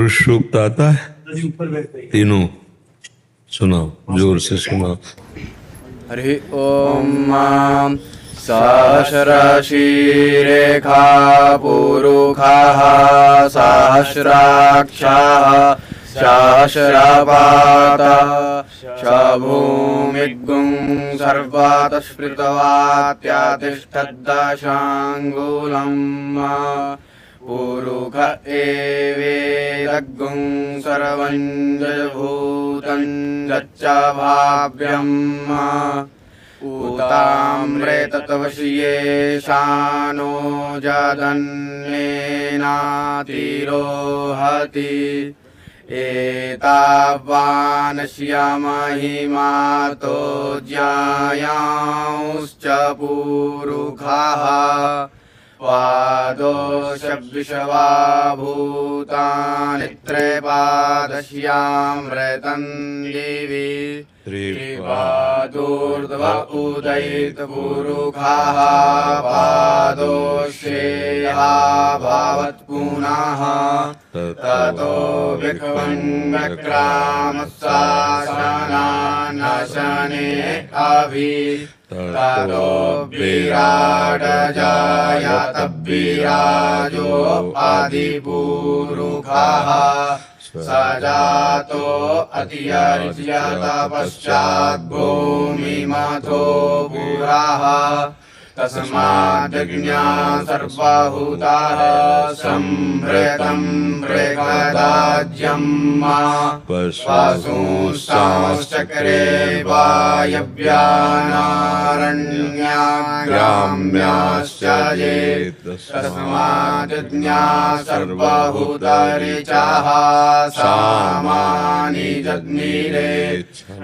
पुरुष सूक्त आता है? तीनों सुनाओ, जोर से सुनाओ। हरि ओम। सहस्रशीरेखा पुरुखाः सहस्राक्षाः सहस्रपाता भूमिगुं सर्वातस्पृतवात्यातिष्ठद्दशाङ्गुलम् पुरुख एवेदग्गुं सर्वं जयभूतं यच्च भाव्यम् उताम्रे तत्वश्ये शानो जदन्नेनातिरोहति एतावानस्य महिमातो ज्यायांश्च पुरुखाः पादोषविषवा भूतानि त्रिपादस्यामृतं दिवि त्रिपादोर्ध्व उदयितपुरुखाः पादोश्रेयाभावत् पुनः ततो विक्रमशासनानशने अभि ततो विराट जायत विराजो आदिपुरुखाः स जातो अतियर्ज्यत पश्चात् भूमिमथो पुराः तस्माद्यज्ञा सर्वभूताः सम्भृतं मृगदाज्यम् पशूंश्चक्रे वायव्यानारण्याग्राम्याश्च ये तस्माद्यज्ञा सर्वभूतऋचाः सामानि जज्ञिरे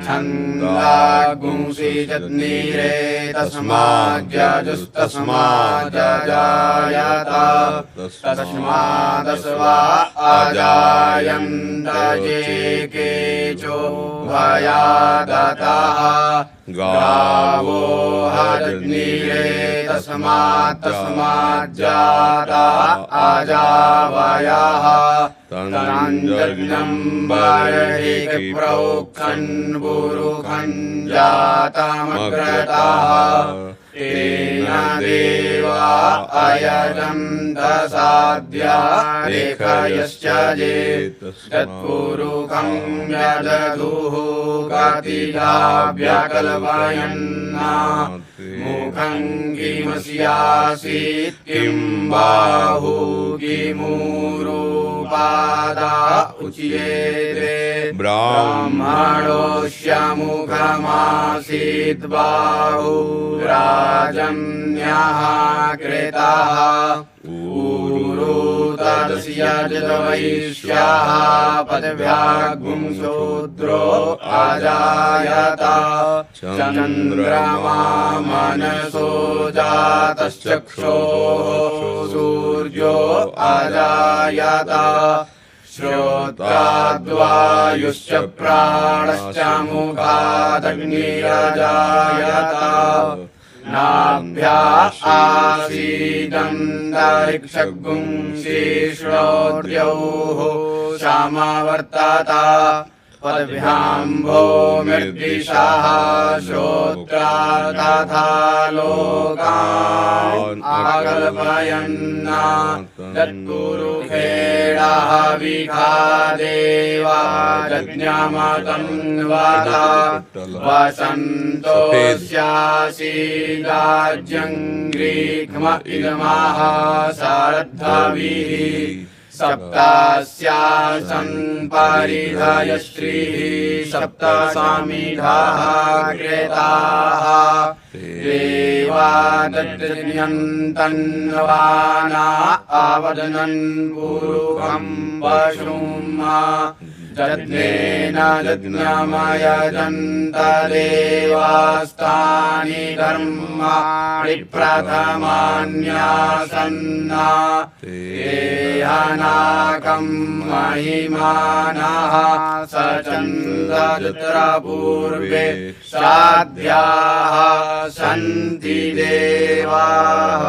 छन्दागुंसि जज्ञिरे तस्माज्जायत तस्मादस्वा अजायन्त ये केचो भयादतः गावो हजज्ञिरे तस्माज्जाता अजावयः तञ्जज्ञं बर्हि प्रोक्षन् पुरुखं जातमग्रतः तेन देवा अयजन्त साध्या रेखयश्च ये तत्पुरुखं यजधुः गतिजाभ्यकल्पयन्ना मुखं किमस्यासीत् किं बाहु किमूरुपादा उच्येते ब्राह्मणोऽस्य मुखमासीत् बाहु राजन्यः कृतः ऊरू तदस्य जतवैश्याः पदव्यागुं शूद्रो अजायत चन्द्रमा मनसो जातश्चक्षोः सूर्यो अजायत श्रोत्राद्वायुश्च प्राणश्च मुखादग्निरजायत नाभ्या आसीदन्तरिक्षगुंसि श्रोत्र्योः श्यामवर्तत पदभ्यां भूमिर्दिशः श्रोत्रा तथा लोकान् आकल्पयन् तत्पुरुषेणः विखादेवा यज्ञमतं वद वसन्तोऽस्यासीदाज्यं ग्रीक्म इदमः सारद्धविः सप्तास्यासन् परिधयश्रीः सप्त समिधाः कृताः देवादद्यन्तन्वाना आवदनन् पुरुखं पशुम् यज्ञेन यज्ञमयजन्त देवास्तानि कर्माणि प्रथमान्यासन्ना येहनाकं महिमानः स चन्द्रत्र पूर्वे साध्याः सन्ति देवाः।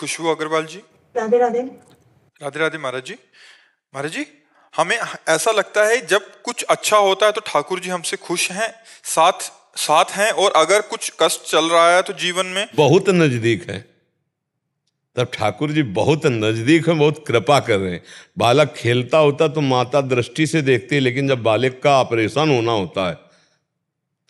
खुशबू अग्रवाल जी। राधे राधे। राधे राधे महाराज जी। महाराज जी, हमें ऐसा लगता है जब कुछ अच्छा होता है तो ठाकुर जी हमसे खुश हैं, साथ साथ हैं, और अगर कुछ कष्ट चल रहा है तो जीवन में बहुत नजदीक है। तब ठाकुर जी बहुत नजदीक है, बहुत कृपा कर रहे हैं। बालक खेलता होता तो माता दृष्टि से देखती है, लेकिन जब बालक का ऑपरेशन होना होता है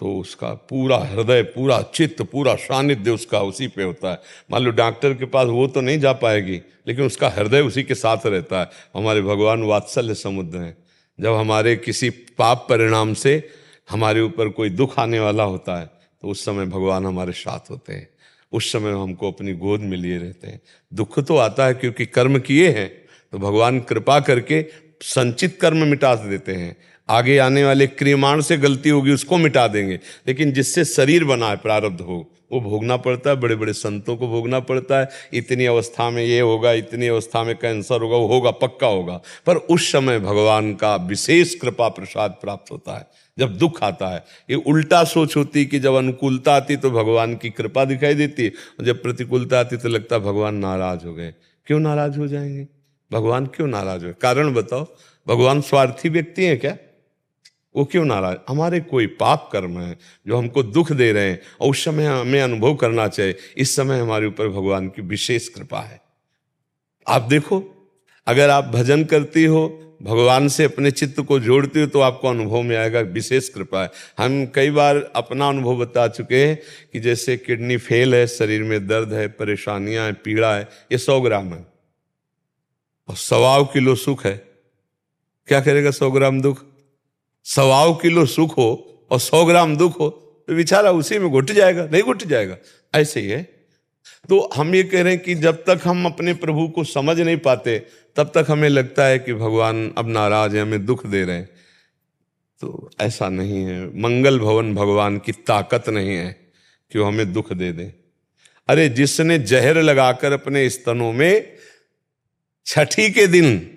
तो उसका पूरा हृदय, पूरा चित्त, पूरा सानिध्य उसका उसी पे होता है। मान लो डॉक्टर के पास वो तो नहीं जा पाएगी, लेकिन उसका हृदय उसी के साथ रहता है। हमारे भगवान वात्सल्य समुद्र हैं। जब हमारे किसी पाप परिणाम से हमारे ऊपर कोई दुख आने वाला होता है तो उस समय भगवान हमारे साथ होते हैं। उस समय हमको अपनी गोद में लिए रहते हैं। दुख तो आता है क्योंकि कर्म किए हैं, तो भगवान कृपा करके संचित कर्म मिटा देते हैं। आगे आने वाले क्रियमाण से गलती होगी उसको मिटा देंगे, लेकिन जिससे शरीर बना है प्रारब्ध हो वो भोगना पड़ता है। बड़े बड़े संतों को भोगना पड़ता है। इतनी अवस्था में ये होगा, इतनी अवस्था में कैंसर होगा, वो होगा, पक्का होगा। पर उस समय भगवान का विशेष कृपा प्रसाद प्राप्त होता है जब दुख आता है। ये उल्टा सोच होती कि जब अनुकूलता आती तो भगवान की कृपा दिखाई देती है, और जब प्रतिकूलता आती तो लगता है भगवान नाराज हो गए। क्यों नाराज हो जाएंगे? भगवान क्यों नाराज हो? कारण बताओ। भगवान स्वार्थी व्यक्ति हैं क्या? वो क्यों नाराज? हमारे कोई पाप कर्म है जो हमको दुख दे रहे हैं, और उस समय हमें अनुभव करना चाहिए इस समय हमारे ऊपर भगवान की विशेष कृपा है। आप देखो, अगर आप भजन करती हो, भगवान से अपने चित्त को जोड़ती हो, तो आपको अनुभव में आएगा विशेष कृपा है। हम कई बार अपना अनुभव बता चुके हैं कि जैसे किडनी फेल है, शरीर में दर्द है, परेशानियां हैं, पीड़ा है, ये 100 ग्राम है और 1.25 किलो सुख है। क्या करेगा 100 ग्राम दुख? 1.25 किलो सुख हो और 100 ग्राम दुख हो तो बेचारा उसी में घुट जाएगा, नहीं घुट जाएगा? ऐसे ही है। तो हम ये कह रहे हैं कि जब तक हम अपने प्रभु को समझ नहीं पाते तब तक हमें लगता है कि भगवान अब नाराज है, हमें दुख दे रहे हैं। तो ऐसा नहीं है। मंगल भवन भगवान की ताकत नहीं है कि वो हमें दुख दे दे। अरे जिसने जहर लगाकर अपने स्तनों में छठी के दिन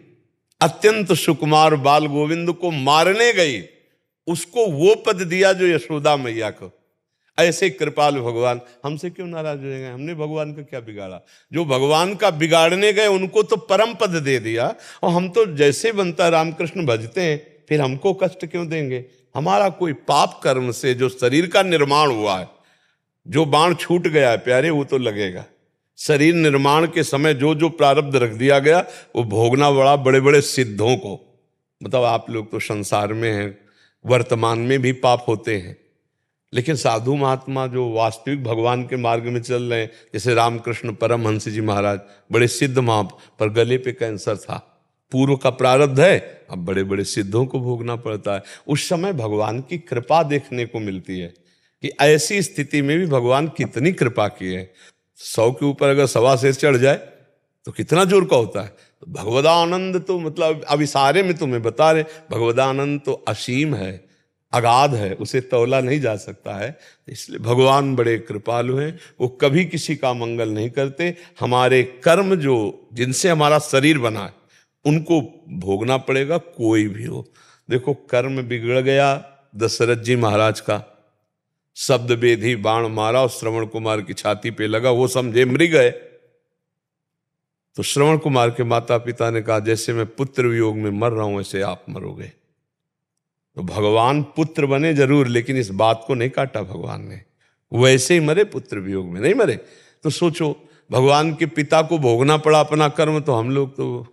अत्यंत सुकुमार बाल गोविंद को मारने गई, उसको वो पद दिया जो यशोदा मैया को। ऐसे कृपालु भगवान हमसे क्यों नाराज हो जाएंगे? हमने भगवान का क्या बिगाड़ा? जो भगवान का बिगाड़ने गए उनको तो परम पद दे दिया, और हम तो जैसे बनता रामकृष्ण भजते हैं, फिर हमको कष्ट क्यों देंगे? हमारा कोई पाप कर्म से जो शरीर का निर्माण हुआ है, जो बाण छूट गया है प्यारे, वो तो लगेगा। शरीर निर्माण के समय जो जो प्रारब्ध रख दिया गया वो भोगना बड़ा बड़े बड़े सिद्धों को। मतलब आप लोग तो संसार में हैं, वर्तमान में भी पाप होते हैं, लेकिन साधु महात्मा जो वास्तविक भगवान के मार्ग में चल रहे हैं, जैसे रामकृष्ण परमहंस जी महाराज, बड़े सिद्ध महाप, पर गले पे कैंसर था, पूर्व का प्रारब्ध है, अब बड़े बड़े सिद्धों को भोगना पड़ता है। उस समय भगवान की कृपा देखने को मिलती है कि ऐसी स्थिति में भी भगवान कितनी कृपा की है। 100 के ऊपर अगर 1.25 सेर चढ़ जाए तो कितना जोर का होता है। तो भगवदानंद तो मतलब अब इशारे में तुम्हें बता रहे, भगवदानंद तो असीम है, अगाध है, उसे तौला नहीं जा सकता है। इसलिए भगवान बड़े कृपालु हैं, वो कभी किसी का मंगल नहीं करते। हमारे कर्म जो जिनसे हमारा शरीर बना है उनको भोगना पड़ेगा, कोई भी हो। देखो कर्म बिगड़ गया दशरथ जी महाराज का, शब्द बेधी बाण मारा और श्रवण कुमार की छाती पे लगा, वो समझे मृग है। तो श्रवण कुमार के माता पिता ने कहा जैसे मैं पुत्र वियोग में मर रहा हूं वैसे आप मरोगे। तो भगवान पुत्र बने जरूर, लेकिन इस बात को नहीं काटा भगवान ने, वैसे ही मरे, पुत्र वियोग में नहीं मरे। तो सोचो भगवान के पिता को भोगना पड़ा अपना कर्म, तो हम लोग तो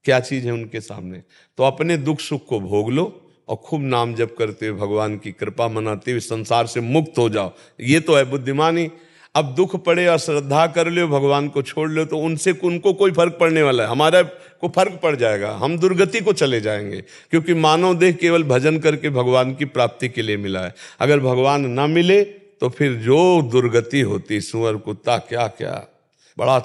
क्या चीज है उनके सामने। तो अपने दुख सुख को भोग लो और खूब नाम जप करते हुए भगवान की कृपा मनाते हुए संसार से मुक्त हो जाओ। ये तो है बुद्धिमानी। अब दुख पड़े और श्रद्धा कर लो, भगवान को छोड़ लो, तो उनसे उनको कोई फर्क पड़ने वाला है? हमारा को फर्क पड़ जाएगा, हम दुर्गति को चले जाएंगे। क्योंकि मानव देह केवल भजन करके भगवान की प्राप्ति के लिए मिला है। अगर भगवान ना मिले तो फिर जो दुर्गति होती, सुअर कुत्ता क्या क्या, बड़ा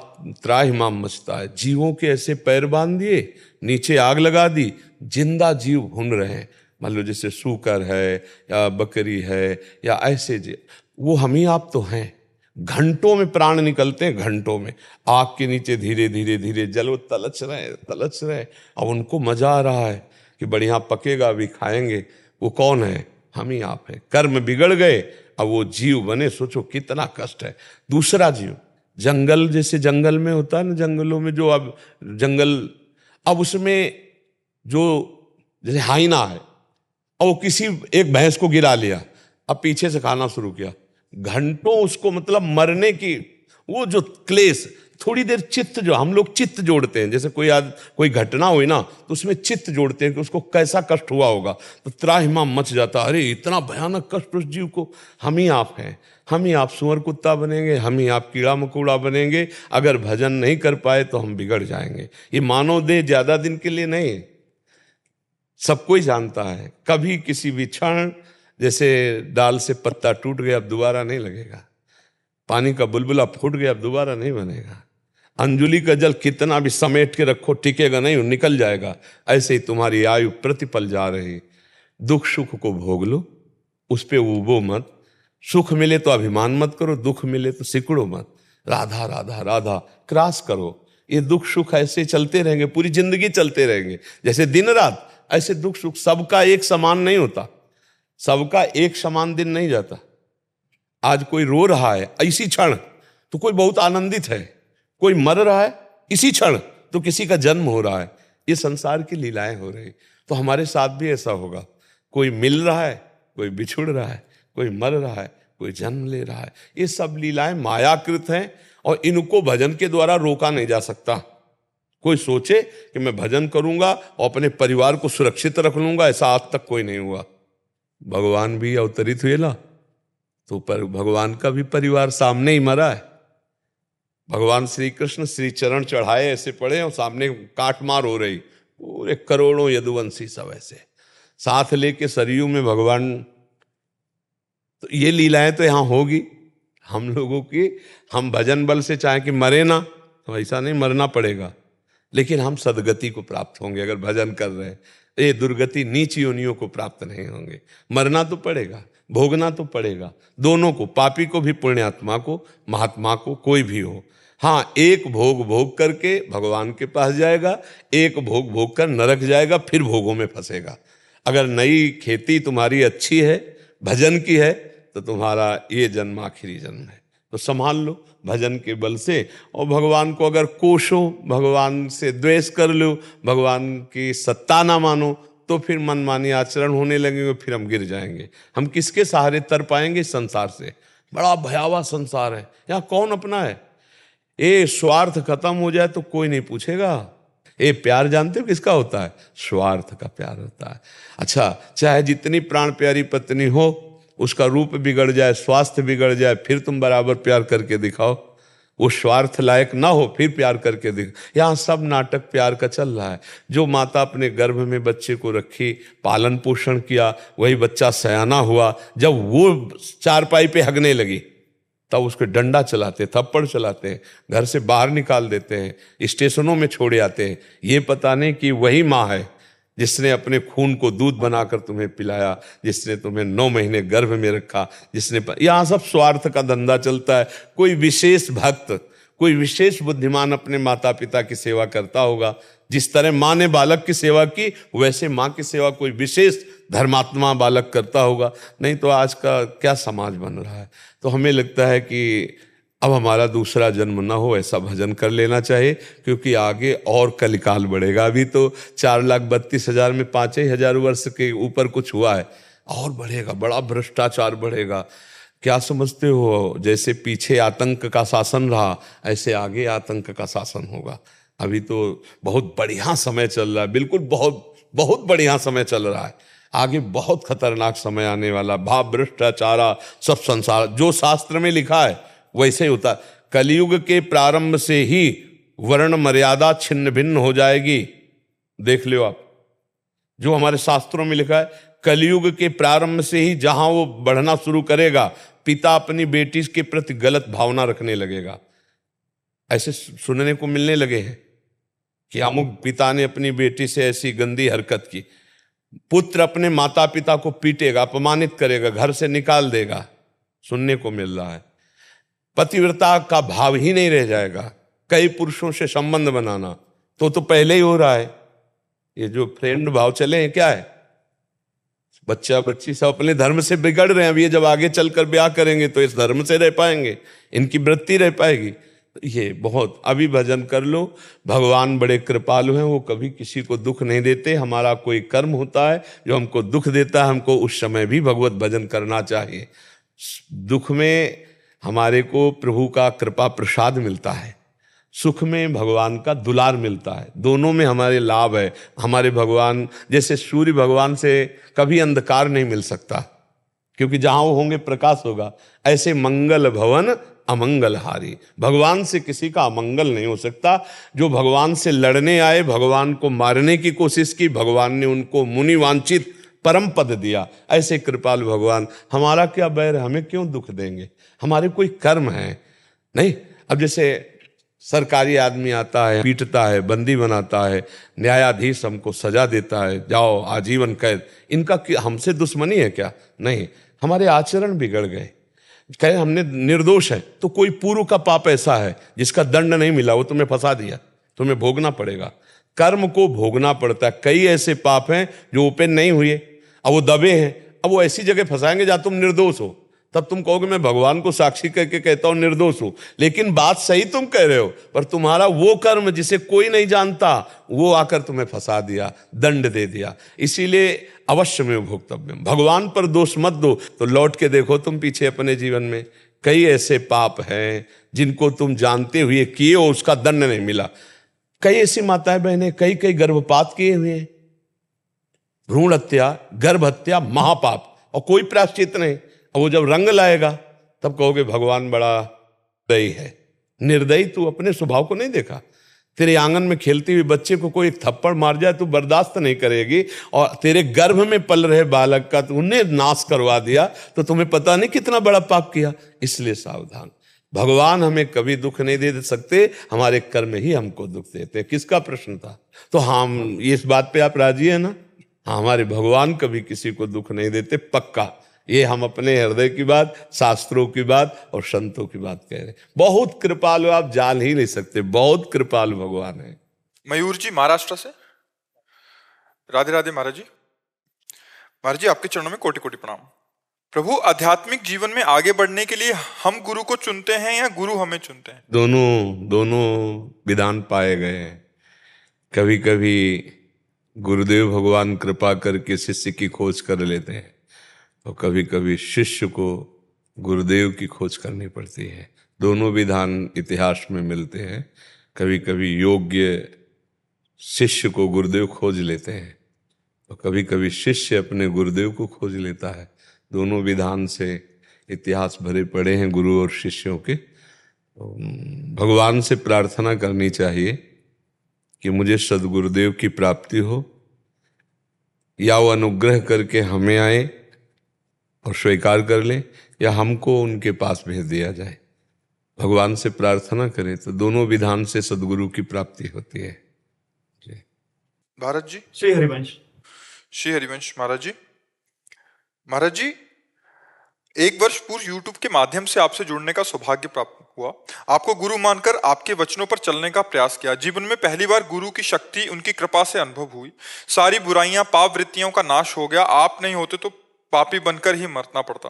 त्राहिमाम मचता है। जीवों के ऐसे पैर बांध दिए, नीचे आग लगा दी, जिंदा जीव भून रहे हैं। मान लो जैसे सूकर है या बकरी है या ऐसे जीव, वो हम ही आप तो हैं। घंटों में प्राण निकलते हैं, घंटों में आग के नीचे धीरे धीरे धीरे जल वो तलच रहे। अब उनको मजा आ रहा है कि बढ़िया पकेगा, अभी खाएंगे। वो कौन है? हम ही आप हैं। कर्म बिगड़ गए, अब वो जीव बने, सोचो कितना कष्ट है। दूसरा जीव जंगल जैसे जंगल में होता है ना, जंगलों में जो अब जंगल, अब उसमें जो जैसे हाइना है और वो किसी एक भैंस को गिरा लिया, अब पीछे से खाना शुरू किया, घंटों उसको मतलब मरने की वो जो क्लेश, थोड़ी देर चित्त, जो हम लोग चित्त जोड़ते हैं, जैसे कोई घटना हुई ना तो उसमें चित्त जोड़ते हैं कि उसको कैसा कष्ट हुआ होगा, तो त्राहिमाम मच जाता, अरे इतना भयानक कष्ट उस जीव को, हम ही आप हैं, हम ही आप सुअर कुत्ता बनेंगे, हम ही आप कीड़ा मकोड़ा बनेंगे, अगर भजन नहीं कर पाए तो हम बिगड़ जाएंगे। ये मानव देह ज्यादा दिन के लिए नहीं है, सब कोई जानता है, कभी किसी भी क्षण जैसे डाल से पत्ता टूट गया अब दोबारा नहीं लगेगा, पानी का बुलबुला फूट गया अब दोबारा नहीं बनेगा, अंजुलि का जल कितना भी समेट के रखो टिकेगा नहीं, निकल जाएगा। ऐसे ही तुम्हारी आयु प्रतिपल जा रही, दुख सुख को भोग लो, उस पे उबो मत, सुख मिले तो अभिमान मत करो, दुख मिले तो सिकुड़ो मत, राधा राधा राधा क्रॉस करो। ये दुख सुख ऐसे चलते रहेंगे, पूरी जिंदगी चलते रहेंगे, जैसे दिन रात ऐसे दुख सुख, सबका एक समान नहीं होता, सबका एक समान दिन नहीं जाता। आज कोई रो रहा है इसी क्षण तो कोई बहुत आनंदित है, कोई मर रहा है इसी क्षण तो किसी का जन्म हो रहा है। ये संसार की लीलाएं हो रही, तो हमारे साथ भी ऐसा होगा, कोई मिल रहा है, कोई बिछुड़ रहा है, कोई मर रहा है, कोई जन्म ले रहा है। ये सब लीलाएं मायाकृत हैं और इनको भजन के द्वारा रोका नहीं जा सकता। कोई सोचे कि मैं भजन करूंगा और अपने परिवार को सुरक्षित रख लूंगा, ऐसा आज तक कोई नहीं हुआ। भगवान भी अवतरित हुए ना, तो पर भगवान का भी परिवार सामने ही मरा है। भगवान श्री कृष्ण श्री चरण चढ़ाए ऐसे पड़े और सामने काटमार हो रही, पूरे करोड़ों यदुवंशी सब ऐसे साथ लेके सरयू में भगवान। तो ये लीलाएं तो यहाँ होगी हम लोगों की, हम भजन बल से चाहे कि मरे ना, तो ऐसा नहीं, मरना पड़ेगा, लेकिन हम सदगति को प्राप्त होंगे अगर भजन कर रहे हैं। ये दुर्गति नीच योनियों को प्राप्त नहीं होंगे, मरना तो पड़ेगा, भोगना तो पड़ेगा, दोनों को, पापी को भी पुण्यात्मा को, महात्मा को, कोई भी हो। हाँ, एक भोग भोग करके भगवान के पास जाएगा, एक भोग भोग कर नरक जाएगा, फिर भोगों में फंसेगा। अगर नई खेती तुम्हारी अच्छी है, भजन की है, तो तुम्हारा ये जन्म आखिरी जन्म है, तो संभाल लो भजन के बल से। और भगवान को अगर कोसो, भगवान से द्वेष कर लो, भगवान की सत्ता ना मानो, तो फिर मनमानी आचरण होने लगेंगे, फिर हम गिर जाएंगे। हम किसके सहारे तर पाएंगे? संसार से। बड़ा भयावह संसार है, यहाँ कौन अपना है? ये स्वार्थ खत्म हो जाए तो कोई नहीं पूछेगा। ये प्यार जानते हो किसका होता है? स्वार्थ का प्यार होता है। अच्छा, चाहे जितनी प्राण प्यारी पत्नी हो, उसका रूप बिगड़ जाए, स्वास्थ्य बिगड़ जाए, फिर तुम बराबर प्यार करके दिखाओ। वो स्वार्थ लायक ना हो, फिर प्यार करके दिखाओ। यहाँ सब नाटक प्यार का चल रहा है। जो माता अपने गर्भ में बच्चे को रखी, पालन पोषण किया, वही बच्चा सयाना हुआ, जब वो चारपाई पे हगने लगी तब उसके डंडा चलाते, थप्पड़ चलाते हैं, घर से बाहर निकाल देते हैं, स्टेशनों में छोड़े आते हैं। ये पता नहीं कि वही माँ है जिसने अपने खून को दूध बनाकर तुम्हें पिलाया, जिसने तुम्हें 9 महीने गर्भ में रखा, जिसने यहाँ सब स्वार्थ का धंधा चलता है। कोई विशेष भक्त, कोई विशेष बुद्धिमान अपने माता पिता की सेवा करता होगा। जिस तरह माँ ने बालक की सेवा की, वैसे माँ की सेवा कोई विशेष धर्मात्मा बालक करता होगा। नहीं तो आज का क्या समाज बन रहा है। तो हमें लगता है कि अब हमारा दूसरा जन्म ना हो, ऐसा भजन कर लेना चाहिए, क्योंकि आगे और कलिकाल बढ़ेगा। अभी तो 4,32,000 में 5,000 वर्ष के ऊपर कुछ हुआ है, और बढ़ेगा, बड़ा भ्रष्टाचार बढ़ेगा। क्या समझते हो? जैसे पीछे आतंक का शासन रहा, ऐसे आगे आतंक का शासन होगा। अभी तो बहुत बढ़िया समय चल रहा है, बिल्कुल बहुत बहुत बढ़िया समय चल रहा है। आगे बहुत खतरनाक समय आने वाला। भाव भ्रष्टाचार सब संसार, जो शास्त्र में लिखा है वैसे ही होता। कलयुग के प्रारंभ से ही वर्ण मर्यादा छिन्न भिन्न हो जाएगी। देख लो आप, जो हमारे शास्त्रों में लिखा है, कलयुग के प्रारंभ से ही जहां वो बढ़ना शुरू करेगा, पिता अपनी बेटी के प्रति गलत भावना रखने लगेगा। ऐसे सुनने को मिलने लगे हैं कि अमुक पिता ने अपनी बेटी से ऐसी गंदी हरकत की। पुत्र अपने माता पिता को पीटेगा, अपमानित करेगा, घर से निकाल देगा, सुनने को मिल रहा है। पतिव्रता का भाव ही नहीं रह जाएगा। कई पुरुषों से संबंध बनाना तो पहले ही हो रहा है। ये जो फ्रेंड भाव चले हैं, क्या है? बच्चा बच्ची सब अपने धर्म से बिगड़ रहे हैं। अब ये जब आगे चलकर ब्याह करेंगे तो इस धर्म से रह पाएंगे, इनकी वृत्ति रह पाएगी। ये बहुत, अभी भजन कर लो। भगवान बड़े कृपालु हैं, वो कभी किसी को दुख नहीं देते। हमारा कोई कर्म होता है जो हमको दुख देता है, हमको उस समय भी भगवत भजन करना चाहिए। दुख में हमारे को प्रभु का कृपा प्रसाद मिलता है, सुख में भगवान का दुलार मिलता है, दोनों में हमारे लाभ है। हमारे भगवान जैसे सूर्य भगवान से कभी अंधकार नहीं मिल सकता, क्योंकि जहां वो होंगे प्रकाश होगा। ऐसे मंगल भवन अमंगल हारी, भगवान से किसी का अमंगल नहीं हो सकता। जो भगवान से लड़ने आए, भगवान को मारने की कोशिश की, भगवान ने उनको मुनि वांछित परम पद दिया। ऐसे कृपाल भगवान, हमारा क्या बैर, हमें क्यों दुख देंगे? हमारे कोई कर्म है नहीं। अब जैसे सरकारी आदमी आता है, पीटता है, बंदी बनाता है, न्यायाधीश हमको सजा देता है, जाओ आजीवन कैद, इनका हमसे दुश्मनी है क्या? नहीं, हमारे आचरण बिगड़ गए। कहे हमने निर्दोष है, तो कोई पूर्व का पाप ऐसा है जिसका दंड नहीं मिला, वो तुम्हें फंसा दिया, तुम्हें भोगना पड़ेगा। कर्म को भोगना पड़ता है। कई ऐसे पाप हैं जो ओपन नहीं हुए, अब वो दबे हैं, अब वो ऐसी जगह फंसाएंगे जहां तुम निर्दोष हो। तब तुम कहोगे मैं भगवान को साक्षी करके कहता हूं निर्दोष हूं, लेकिन बात सही तुम कह रहे हो, पर तुम्हारा वो कर्म जिसे कोई नहीं जानता, वो आकर तुम्हें फंसा दिया, दंड दे दिया। इसीलिए अवश्य में भोक्तव्य, भगवान पर दोष मत दो। तो लौट के देखो तुम पीछे अपने जीवन में, कई ऐसे पाप हैं जिनको तुम जानते हुए किए हो, उसका दंड नहीं मिला। कई ऐसी माताएं बहनें कई गर्भपात किए हुए हैं, भ्रूण हत्या, गर्भ हत्या महापाप, और कोई प्रायश्चित नहीं। और वो जब रंग लाएगा तब कहोगे भगवान बड़ा निर्दयी है। निर्दयी, तू अपने स्वभाव को नहीं देखा? तेरे आंगन में खेलते हुए बच्चे को कोई एक थप्पड़ मार जाए तो बर्दाश्त नहीं करेगी, और तेरे गर्भ में पल रहे बालक का तूने नाश करवा दिया, तो तुम्हें पता नहीं कितना बड़ा पाप किया। इसलिए सावधान, भगवान हमें कभी दुख नहीं दे सकते, हमारे कर्म ही हमको दुख देते। किसका प्रश्न था? तो हम इस बात पे आप राजी है ना? हाँ, हमारे भगवान कभी किसी को दुख नहीं देते, पक्का। ये हम अपने हृदय की बात, शास्त्रों की बात और संतों की बात कह रहे हैं। बहुत कृपालु, आप जान ही नहीं सकते, बहुत कृपालु भगवान है। मयूर जी महाराष्ट्र से, राधे राधे महाराज जी। महाराज जी, आपके चरणों में कोटि कोटि प्रणाम। प्रभु, आध्यात्मिक जीवन में आगे बढ़ने के लिए हम गुरु को चुनते हैं या गुरु हमें चुनते हैं? दोनों विधान पाए गए हैं। कभी कभी गुरुदेव भगवान कृपा करके शिष्य की खोज कर लेते हैं, और कभी कभी शिष्य को गुरुदेव की खोज करनी पड़ती है। दोनों विधान इतिहास में मिलते हैं। कभी कभी योग्य शिष्य को गुरुदेव खोज लेते हैं, और कभी कभी शिष्य अपने गुरुदेव को खोज लेता है। दोनों विधान से इतिहास भरे पड़े हैं गुरु और शिष्यों के। तो भगवान से प्रार्थना करनी चाहिए कि मुझे सद्गुरुदेव की प्राप्ति हो, या वो अनुग्रह करके हमें आए और स्वीकार कर लें, या हमको उनके पास भेज दिया जाए। भगवान से प्रार्थना करें तो दोनों विधान से सद्गुरु की प्राप्ति होती है। जी भारत जी। श्री हरिवंश। श्री हरिवंश महाराज जी। महाराज जी, 1 वर्ष पूर्व YouTube के माध्यम से आपसे जुड़ने का सौभाग्य प्राप्त हुआ। आपको गुरु मानकर आपके वचनों पर चलने का प्रयास किया। जीवन में पहली बार गुरु की शक्ति, उनकी कृपा से अनुभव हुई। सारी बुराइयां, पाप वृत्तियों का नाश हो गया। आप नहीं होते तो पापी बनकर ही मरना पड़ता।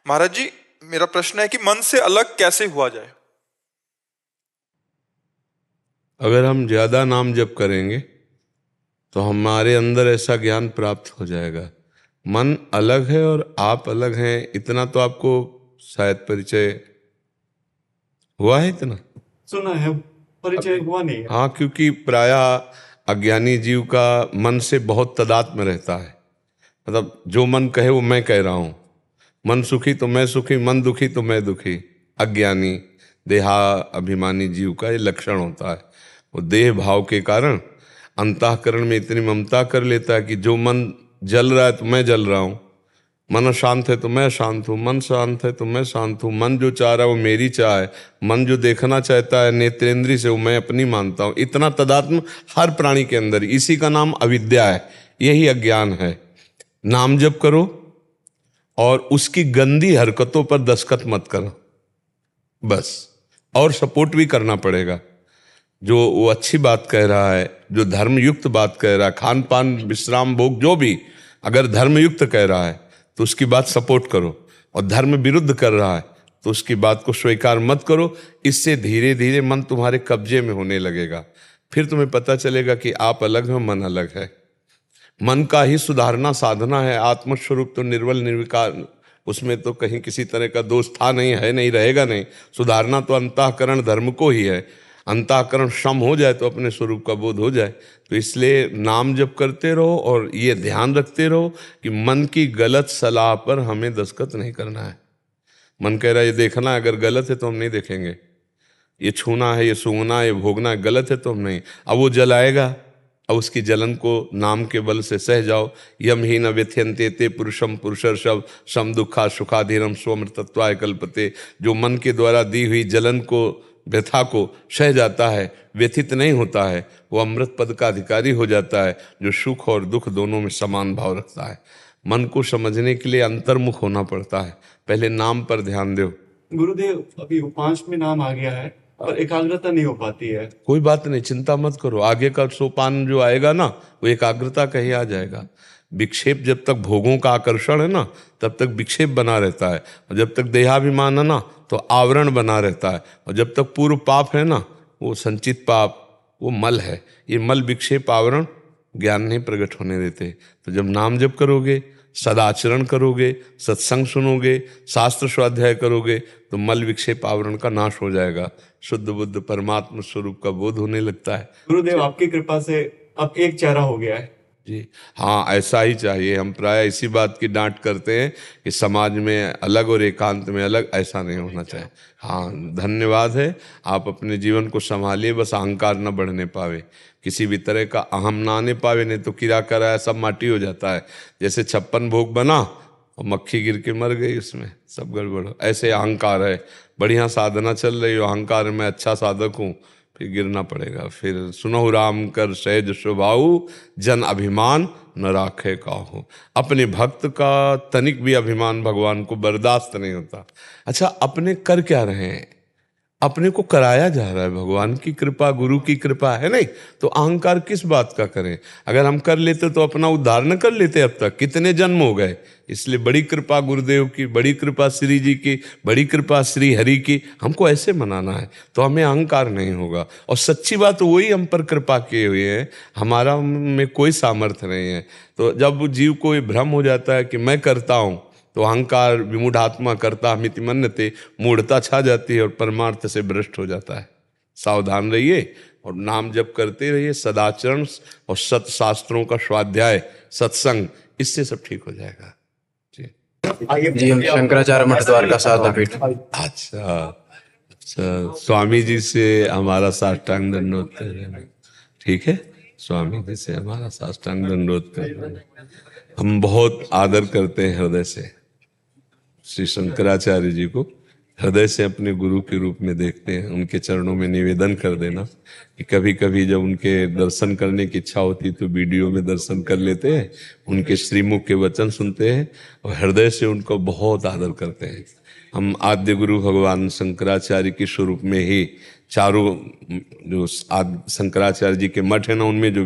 महाराज जी, मेरा प्रश्न है कि मन से अलग कैसे हुआ जाए? अगर हम ज्यादा नाम जप करेंगे तो हमारे अंदर ऐसा ज्ञान प्राप्त हो जाएगा। मन अलग है और आप अलग हैं, इतना तो आपको शायद परिचय हुआ है। इतना सुना है, परिचय हुआ नहीं है। हाँ, क्योंकि प्रायः अज्ञानी जीव का मन से बहुत तादात्म्य रहता है। मतलब जो मन कहे वो मैं कह रहा हूं। मन सुखी तो मैं सुखी, मन दुखी तो मैं दुखी। अज्ञानी देहा अभिमानी जीव का ये लक्षण होता है। वो देह भाव के कारण अंतःकरण में इतनी ममता कर लेता है कि जो मन जल रहा है तो मैं जल रहा हूँ, मन शांत है तो मैं शांत हूँ, मन शांत है तो मैं शांत हूँ, मन जो चाह रहा है वो मेरी चाह है, मन जो देखना चाहता है नेत्रेंद्रिय से वो मैं अपनी मानता हूँ। इतना तदात्म हर प्राणी के अंदर, इसी का नाम अविद्या है, यही अज्ञान है। नाम जप करो और उसकी गंदी हरकतों पर दस्तखत मत करो बस, और सपोर्ट भी करना पड़ेगा। जो वो अच्छी बात कह रहा है, जो धर्मयुक्त बात कह रहा है, खान पान विश्राम भोग जो भी अगर धर्मयुक्त कह रहा है तो उसकी बात सपोर्ट करो, और धर्म विरुद्ध कर रहा है तो उसकी बात को स्वीकार मत करो। इससे धीरे धीरे मन तुम्हारे कब्जे में होने लगेगा। फिर तुम्हें पता चलेगा कि आप अलग हो, मन अलग है। मन का ही सुधारना साधना है। आत्मस्वरूप तो निर्बल निर्विकार, उसमें तो कहीं किसी तरह का दोष था नहीं, है नहीं, रहेगा नहीं। सुधारना तो अंतःकरण धर्म को ही है। अंतःकरण क्षम हो जाए तो अपने स्वरूप का बोध हो जाए। तो इसलिए नाम जप करते रहो और ये ध्यान रखते रहो कि मन की गलत सलाह पर हमें दस्तखत नहीं करना है। मन कह रहा है ये देखना है, अगर गलत है तो हम नहीं देखेंगे। ये छूना है, ये सूंघना है, ये भोगना है, गलत है तो हम नहीं। अब वो जलाएगा, अब उसकी जलन को नाम के बल से सह जाओ। यम ही न व्यथयन्ते ते पुरुषम पुरुषर्षभ सम दुखा सुखाधीरम स्वमृतत्वाय कल्पते। जो मन के द्वारा दी हुई जलन को, व्यथा को सह जाता है, व्यथित नहीं होता है, वो अमृत पद का अधिकारी हो जाता है, जो सुख और दुख दोनों में समान भाव रखता है। मन को समझने के लिए अंतर्मुख होना पड़ता है। पहले नाम पर ध्यान दो। गुरुदेव, अभी उपांश में नाम आ गया है और एकाग्रता नहीं हो पाती है। कोई बात नहीं, चिंता मत करो। आगे का सोपान जो आएगा ना, वो एकाग्रता का ही आ जाएगा। विक्षेप जब तक भोगों का आकर्षण है ना, तब तक विक्षेप बना रहता है। और जब तक देहाभिमान है ना, तो आवरण बना रहता है। और जब तक पूर्व पाप है ना, वो संचित पाप, वो मल है। ये मल विक्षेप आवरण ज्ञान नहीं प्रकट होने देते। तो जब नाम जप करोगे, सदाचरण करोगे, सत्संग सुनोगे, शास्त्र स्वाध्याय करोगे, तो मल विक्षेप आवरण का नाश हो जाएगा। शुद्ध बुद्ध परमात्मा स्वरूप का बोध होने लगता है। गुरुदेव, आपकी कृपा से अब एक चेहरा हो गया है। जी हाँ, ऐसा ही चाहिए। हम प्राय इसी बात की डांट करते हैं कि समाज में अलग और एकांत में अलग, ऐसा नहीं होना चाहिए। हाँ, धन्यवाद है। आप अपने जीवन को संभालिए, बस अहंकार न बढ़ने पावे, किसी भी तरह का अहम ना आने पावे, नहीं तो किरा कराया सब माटी हो जाता है। जैसे 56 भोग बना और मक्खी गिर के मर गई, उसमें सब गड़बड़। ऐसे अहंकार है, बढ़िया साधना चल रही हो, अहंकार में अच्छा साधक हूँ, फिर गिरना पड़ेगा। फिर सुनहु राम कर सहज स्वभाव, जन अभिमान न राखे काहू। अपने भक्त का तनिक भी अभिमान भगवान को बर्दाश्त नहीं होता। अच्छा, अपने कर क्या रहे हैं? अपने को कराया जा रहा है। भगवान की कृपा, गुरु की कृपा है नहीं, तो अहंकार किस बात का करें? अगर हम कर लेते तो अपना उद्धार न कर लेते? अब तक कितने जन्म हो गए। इसलिए बड़ी कृपा गुरुदेव की, बड़ी कृपा श्री जी की, बड़ी कृपा श्री हरि की। हमको ऐसे मनाना है तो हमें अहंकार नहीं होगा। और सच्ची बात वही हम पर कृपा किए हुए हैं, हमारा में कोई सामर्थ्य नहीं है। तो जब जीव को ये भ्रम हो जाता है कि मैं करता हूँ, तो अहंकार विमूढ़ात्मा करता मिति मन्यते, मूढ़ता छा जाती है और परमार्थ से भ्रष्ट हो जाता है। सावधान रहिए और नाम जप करते रहिए। सदाचरण और सत शास्त्रों का स्वाध्याय, सत्संग, इससे सब ठीक हो जाएगा। जी, हम शंकराचार्य मठ द्वारका साधना पीठ। अच्छा, स्वामी जी से हमारा साष्टांग दंडोत कर देना, ठीक है? स्वामी जी से हमारा साष्टांग दंडोत कर देना। हम बहुत आदर करते हैं हृदय से श्री शंकराचार्य जी को, हृदय से अपने गुरु के रूप में देखते हैं। उनके चरणों में निवेदन कर देना कि कभी कभी जब उनके दर्शन करने की इच्छा होती तो वीडियो में दर्शन कर लेते हैं, उनके श्रीमुख के वचन सुनते हैं और हृदय से उनको बहुत आदर करते हैं। हम आद्य गुरु भगवान शंकराचार्य के स्वरूप में ही चारों जो शंकराचार्य जी के मठ है ना, उनमें जो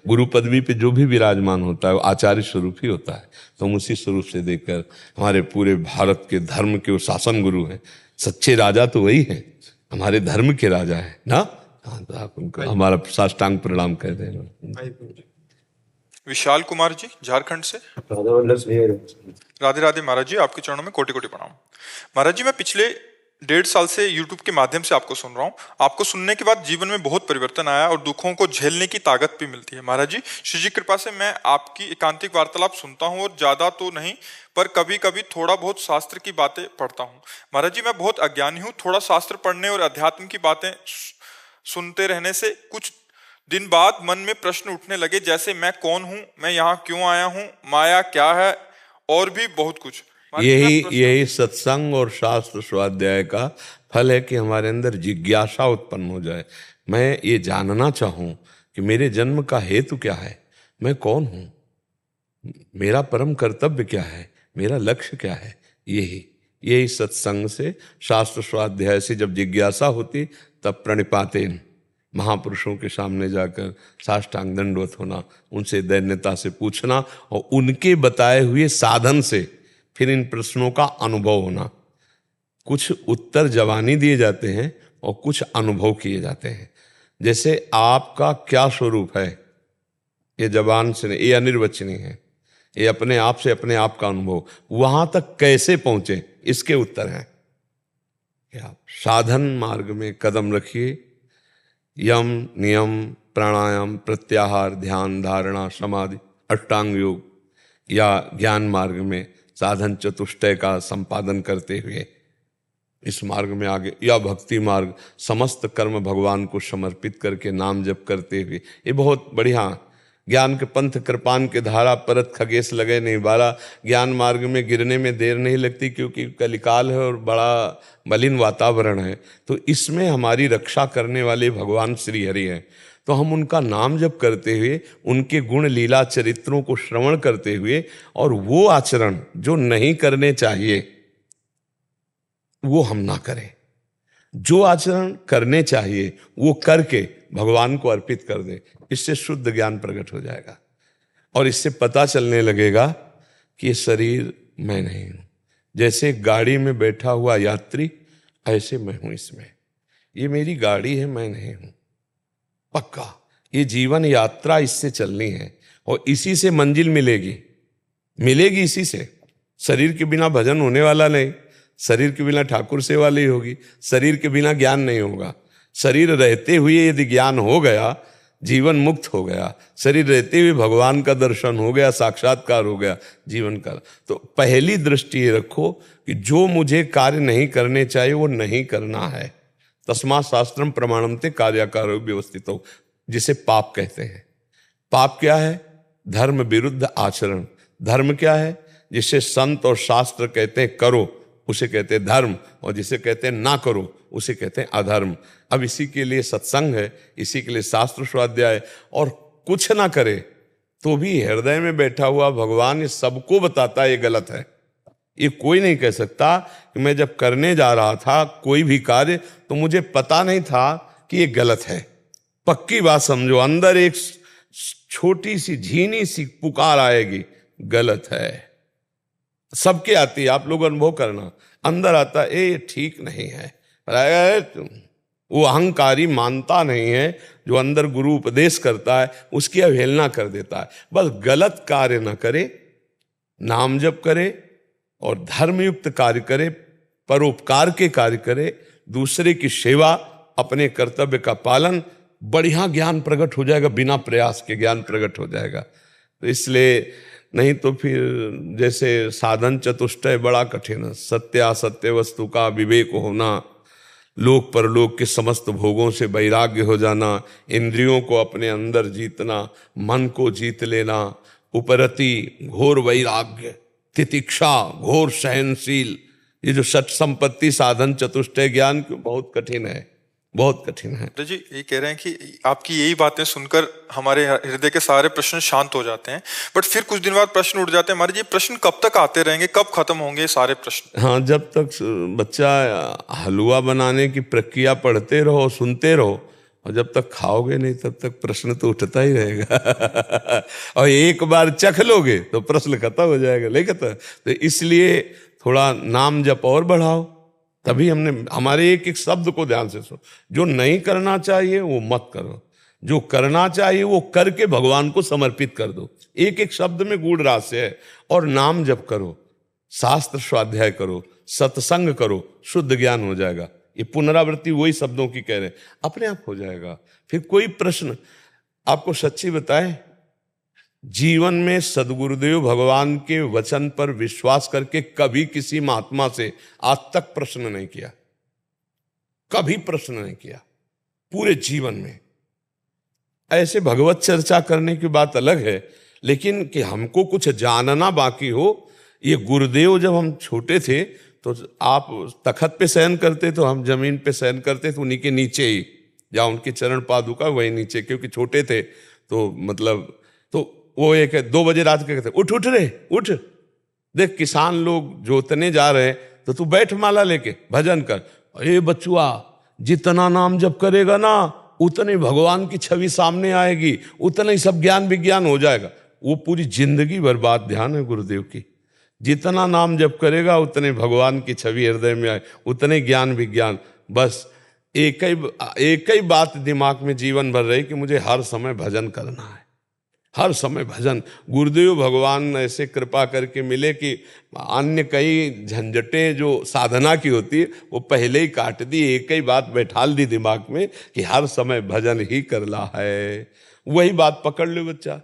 गुरु पदवी पे जो भी विराजमान होता है वो आचार्य स्वरूप ही होता है। तो हम उसी स्वरूप से देखकर, हमारे पूरे भारत के धर्म के वो शासन गुरु हैं। सच्चे राजा तो वही हैं, हमारे धर्म के राजा है ना। हाँ, तो आप उनको हमारा साष्टांग प्रणाम कर देना। विशाल कुमार जी, झारखंड से। राधे राधे महाराज जी, आपके चरणों में कोटि कोटि प्रणाम। महाराज जी, मैं पिछले 1.5 साल से YouTube के माध्यम से आपको सुन रहा हूँ। आपको सुनने के बाद जीवन में बहुत परिवर्तन आया और दुखों को झेलने की ताकत भी मिलती है। महाराज जी, श्री जी कृपा से मैं आपकी एकांतिक वार्तालाप सुनता हूँ और ज्यादा तो नहीं, पर कभी कभी थोड़ा बहुत शास्त्र की बातें पढ़ता हूँ। महाराज जी, मैं बहुत अज्ञानी हूँ। थोड़ा शास्त्र पढ़ने और अध्यात्म की बातें सुनते रहने से कुछ दिन बाद मन में प्रश्न उठने लगे, जैसे मैं कौन हूँ, मैं यहाँ क्यों आया हूँ, माया क्या है, और भी बहुत कुछ। यही सत्संग और शास्त्र स्वाध्याय का फल है कि हमारे अंदर जिज्ञासा उत्पन्न हो जाए। मैं ये जानना चाहूं कि मेरे जन्म का हेतु क्या है, मैं कौन हूं, मेरा परम कर्तव्य क्या है, मेरा लक्ष्य क्या है। यही सत्संग से, शास्त्र स्वाध्याय से जब जिज्ञासा होती, तब प्रणिपातेन, महापुरुषों के सामने जाकर साष्टांग दंडवत होना, उनसे दैन्यता से पूछना और उनके बताए हुए साधन से फिर इन प्रश्नों का अनुभव होना। कुछ उत्तर जवानी दिए जाते हैं और कुछ अनुभव किए जाते हैं। जैसे आपका क्या स्वरूप है, ये जबान से नहीं, ये अनिर्वचनीय है, ये अपने आप से अपने आप का अनुभव, वहां तक कैसे पहुंचे इसके उत्तर हैं कि आप साधन मार्ग में कदम रखिए। यम, नियम, प्राणायाम, प्रत्याहार, ध्यान, धारणा, समाधि, अष्टांग योग या ज्ञान मार्ग में साधन चतुष्टय का संपादन करते हुए इस मार्ग में आगे, या भक्ति मार्ग, समस्त कर्म भगवान को समर्पित करके नाम जप करते हुए, ये बहुत बढ़िया ज्ञान के पंथ कृपान के धारा परत खगेश लगे नहीं बाला। ज्ञान मार्ग में गिरने में देर नहीं लगती क्योंकि कलिकाल है और बड़ा मलिन वातावरण है। तो इसमें हमारी रक्षा करने वाले भगवान श्री हरि हैं। तो हम उनका नाम जप करते हुए, उनके गुण लीला चरित्रों को श्रवण करते हुए, और वो आचरण जो नहीं करने चाहिए वो हम ना करें, जो आचरण करने चाहिए वो करके भगवान को अर्पित कर दें। इससे शुद्ध ज्ञान प्रकट हो जाएगा और इससे पता चलने लगेगा कि ये शरीर मैं नहीं हूं। जैसे गाड़ी में बैठा हुआ यात्री, ऐसे मैं हूं इसमें। ये मेरी गाड़ी है, मैं नहीं हूं। पक्का ये जीवन यात्रा इससे चलनी है और इसी से मंजिल मिलेगी इसी से। शरीर के बिना भजन होने वाला नहीं, शरीर के बिना ठाकुर सेवा नहीं होगी, शरीर के बिना ज्ञान नहीं होगा। शरीर रहते हुए यदि ज्ञान हो गया, जीवन मुक्त हो गया, शरीर रहते हुए भगवान का दर्शन हो गया, साक्षात्कार हो गया जीवन का। तो पहली दृष्टि ये रखो कि जो मुझे कार्य नहीं करने चाहिए वो नहीं करना है। तस्मात् शास्त्रम प्रमाणमते कार्याकारो व्यवस्थितो, जिसे पाप कहते हैं। पाप क्या है? धर्म विरुद्ध आचरण। धर्म क्या है? जिसे संत और शास्त्र कहते हैं करो, उसे कहते हैं धर्म, और जिसे कहते हैं ना करो उसे कहते हैं अधर्म। अब इसी के लिए सत्संग है, इसी के लिए शास्त्र स्वाध्याय। और कुछ ना करे तो भी हृदय में बैठा हुआ भगवान ये सबको बताता है ये गलत है। ये कोई नहीं कह सकता कि मैं जब करने जा रहा था कोई भी कार्य तो मुझे पता नहीं था कि ये गलत है। पक्की बात समझो, अंदर एक छोटी सी झीनी सी पुकार आएगी, गलत है। सबके आती है, आप लोग अनुभव करना। अंदर आता है ये ठीक नहीं है, वो अहंकारी मानता नहीं है, जो अंदर गुरु उपदेश करता है उसकी अवहेलना कर देता है। बस गलत कार्य न करे, नाम जप करे और धर्मयुक्त कार्य करे, परोपकार के कार्य करे, दूसरे की सेवा, अपने कर्तव्य का पालन, बढ़िया ज्ञान प्रकट हो जाएगा। बिना प्रयास के ज्ञान प्रकट हो जाएगा। तो इसलिए नहीं तो फिर जैसे साधन चतुष्टय बड़ा कठिन है। सत्य असत्य वस्तु का विवेक होना, लोक परलोक के समस्त भोगों से वैराग्य हो जाना, इंद्रियों को अपने अंदर जीतना, मन को जीत लेना, उपरति घोर वैराग्य, तितिक्षा घोर सहनशील, ये जो सत संपत्ति साधन चतुष्टय ज्ञान बहुत कठिन है, बहुत कठिन है। जी ये कह रहे हैं कि आपकी यही बातें सुनकर हमारे हृदय के सारे प्रश्न शांत हो जाते हैं, बट फिर कुछ दिन बाद प्रश्न उठ जाते हैं हमारे। जी प्रश्न कब तक आते रहेंगे, कब खत्म होंगे सारे प्रश्न? हाँ, जब तक बच्चा हलवा बनाने की प्रक्रिया पढ़ते रहो, सुनते रहो, और जब तक खाओगे नहीं तब तक प्रश्न तो उठता ही रहेगा। और एक बार चख लोगे तो प्रश्न खत्म हो जाएगा। लेकिन तो इसलिए थोड़ा नाम जप और बढ़ाओ। तभी हमने हमारे एक एक शब्द को ध्यान से सुनो। जो नहीं करना चाहिए वो मत करो, जो करना चाहिए वो करके भगवान को समर्पित कर दो। एक एक शब्द में गूढ़ रहस्य है। और नाम जप करो, शास्त्र स्वाध्याय करो, सत्संग करो, शुद्ध ज्ञान हो जाएगा। ये पुनरावृत्ति वही शब्दों की कह रहे हैं, अपने आप हो जाएगा। फिर कोई प्रश्न, आपको सच्ची बताएं, जीवन में सदगुरुदेव भगवान के वचन पर विश्वास करके कभी किसी महात्मा से आज तक प्रश्न नहीं किया, कभी प्रश्न नहीं किया पूरे जीवन में। ऐसे भगवत चर्चा करने की बात अलग है, लेकिन कि हमको कुछ जानना बाकी हो। ये गुरुदेव जब हम छोटे थे तो आप तखत पे शयन करते तो हम जमीन पे शयन करते थे, उन्हीं के नीचे ही, जहाँ उनकी चरण पादुका वही नीचे, क्योंकि छोटे थे तो मतलब। तो वो एक 2 बजे रात के कहते उठ उठ रे उठ, देख किसान लोग जोतने जा रहे हैं तो तू बैठ माला लेके भजन कर। ए बचुआ, जितना नाम जप करेगा ना उतने भगवान की छवि सामने आएगी, उतना ही सब ज्ञान विज्ञान हो जाएगा। वो पूरी जिंदगी भर बात ध्यान है गुरुदेव की। जितना नाम जप करेगा उतने भगवान की छवि हृदय में आए, उतने ज्ञान विज्ञान। बस एक ही बात दिमाग में जीवन भर रही कि मुझे हर समय भजन करना है, हर समय भजन। गुरुदेव भगवान ऐसे कृपा करके मिले कि अन्य कई झंझटें जो साधना की होती है वो पहले ही काट दी, एक ही बात बैठाल दी दिमाग में कि हर समय भजन ही करना है। वही बात पकड़ लो बच्चा,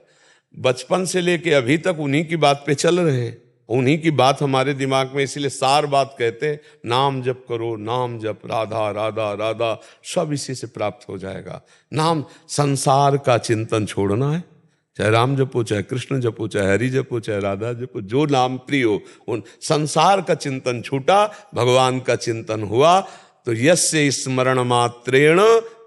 बचपन से लेके अभी तक उन्हीं की बात पे चल रहे हैं, उन्हीं की बात हमारे दिमाग में। इसलिए सार बात कहते हैं, नाम जप करो, नाम जप, राधा राधा राधा, सब इसी से प्राप्त हो जाएगा। नाम, संसार का चिंतन छोड़ना है, चाहे राम जपो, चाहे कृष्ण जपो, चाहे हरि जपो, चाहे राधा जपो, जो नाम प्रिय हो। उन संसार का चिंतन छूटा, भगवान का चिंतन हुआ तो यस्य स्मरण मात्रेण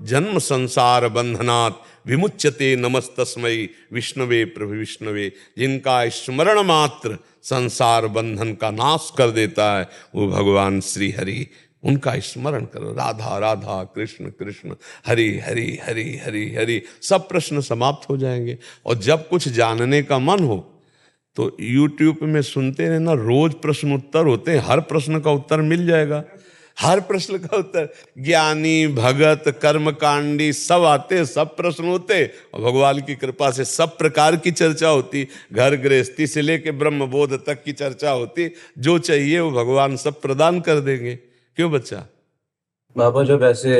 जन्म संसार बंधनात् विमुच्यते नमस्तस्मै विष्णवे प्रभु विष्णवे। जिनका स्मरण मात्र संसार बंधन का नाश कर देता है वो भगवान श्री हरि, उनका स्मरण करो। राधा राधा, कृष्ण कृष्ण, हरि हरि हरि हरि हरि, सब प्रश्न समाप्त हो जाएंगे। और जब कुछ जानने का मन हो तो YouTube में सुनते रहना, रोज प्रश्न उत्तर होते हैं, हर प्रश्न का उत्तर मिल जाएगा, हर प्रश्न का उत्तर। ज्ञानी भगत कर्मकांडी सब आते, सब प्रश्न होते, और भगवान की कृपा से सब प्रकार की चर्चा होती, घर गृहस्थी से लेके ब्रह्म बोध तक की चर्चा होती। जो चाहिए वो भगवान सब प्रदान कर देंगे। क्यों बच्चा? बाबा जब ऐसे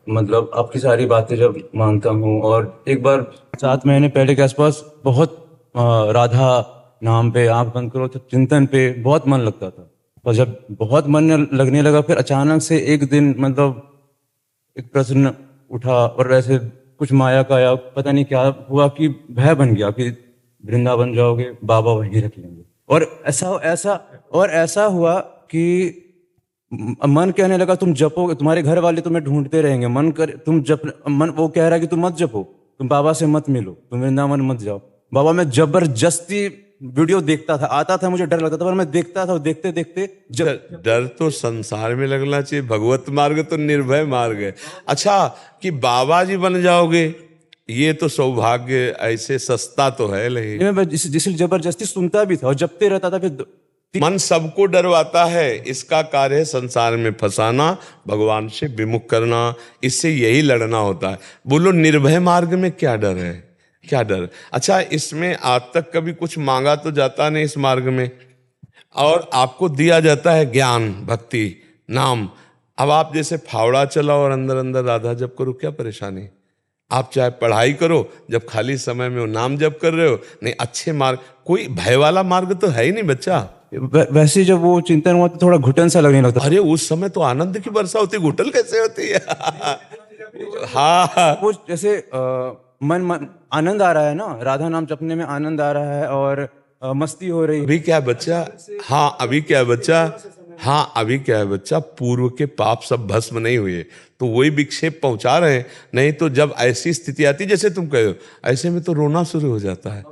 मतलब आपकी सारी बातें जब मानता हूँ, और एक बार 7 महीने पहले के आसपास बहुत राधा नाम पे आंख बंद करो तो चिंतन पे बहुत मन लगता था। और जब बहुत मन लगने लगा फिर अचानक से एक दिन मतलब एक प्रश्न उठा और वैसे कुछ माया का या पता नहीं क्या हुआ कि भय बन गया कि वृंदावन जाओगे, बाबा वहीं रख लेंगे। और ऐसा हुआ कि मन कहने लगा तुम जपो, तुम्हारे घर वाले तुम्हें ढूंढते रहेंगे, मन वो कह रहा है कि तुम मत जपो, तुम बाबा से मत मिलो, तुम वृंदावन मत जाओ। बाबा मैं जबरदस्ती वीडियो देखता था, आता था, मुझे डर लगता था पर मैं देखता था, और देखते देखते डर तो संसार में लगना चाहिए, भगवत मार्ग तो निर्भय मार्ग है। अच्छा कि बाबा जी बन जाओगे ये तो सौभाग्य ऐसे सस्ता तो है नहीं। मैं जिसे जबरदस्ती सुनता भी था और जपते रहता था। फिर मन सबको डरवाता है, इसका कार्य है संसार में फंसाना, भगवान से विमुख करना, इससे यही लड़ना होता है। बोलो निर्भय मार्ग में क्या डर है, क्या डर? अच्छा इसमें आज तक कभी कुछ मांगा तो जाता नहीं इस मार्ग में, और आपको दिया जाता है ज्ञान, भक्ति, नाम। अब आप जैसे फावड़ा चलाओ और अंदर अंदर राधा जप करो, क्या परेशानी? आप चाहे पढ़ाई करो, जब खाली समय में वो नाम जप कर रहे हो, नहीं अच्छे मार्ग, कोई भय वाला मार्ग तो है ही नहीं बच्चा। वैसे जब वो चिंतन हुआ तो थोड़ा घुटन सा लगने लगता। अरे उस समय तो आनंद की वर्षा होती, घुटन कैसे होती है? हाँ वो जैसे मन आनंद आ रहा है ना, राधा नाम जपने में आनंद आ रहा है और मस्ती हो रही है। अभी क्या बच्चा? हाँ अभी क्या बच्चा? हाँ अभी क्या है बच्चा? पूर्व के पाप सब भस्म नहीं हुए तो वही विक्षेप पहुंचा रहे हैं। नहीं तो जब ऐसी स्थिति आती जैसे तुम कहे हो, ऐसे में तो रोना शुरू हो जाता है,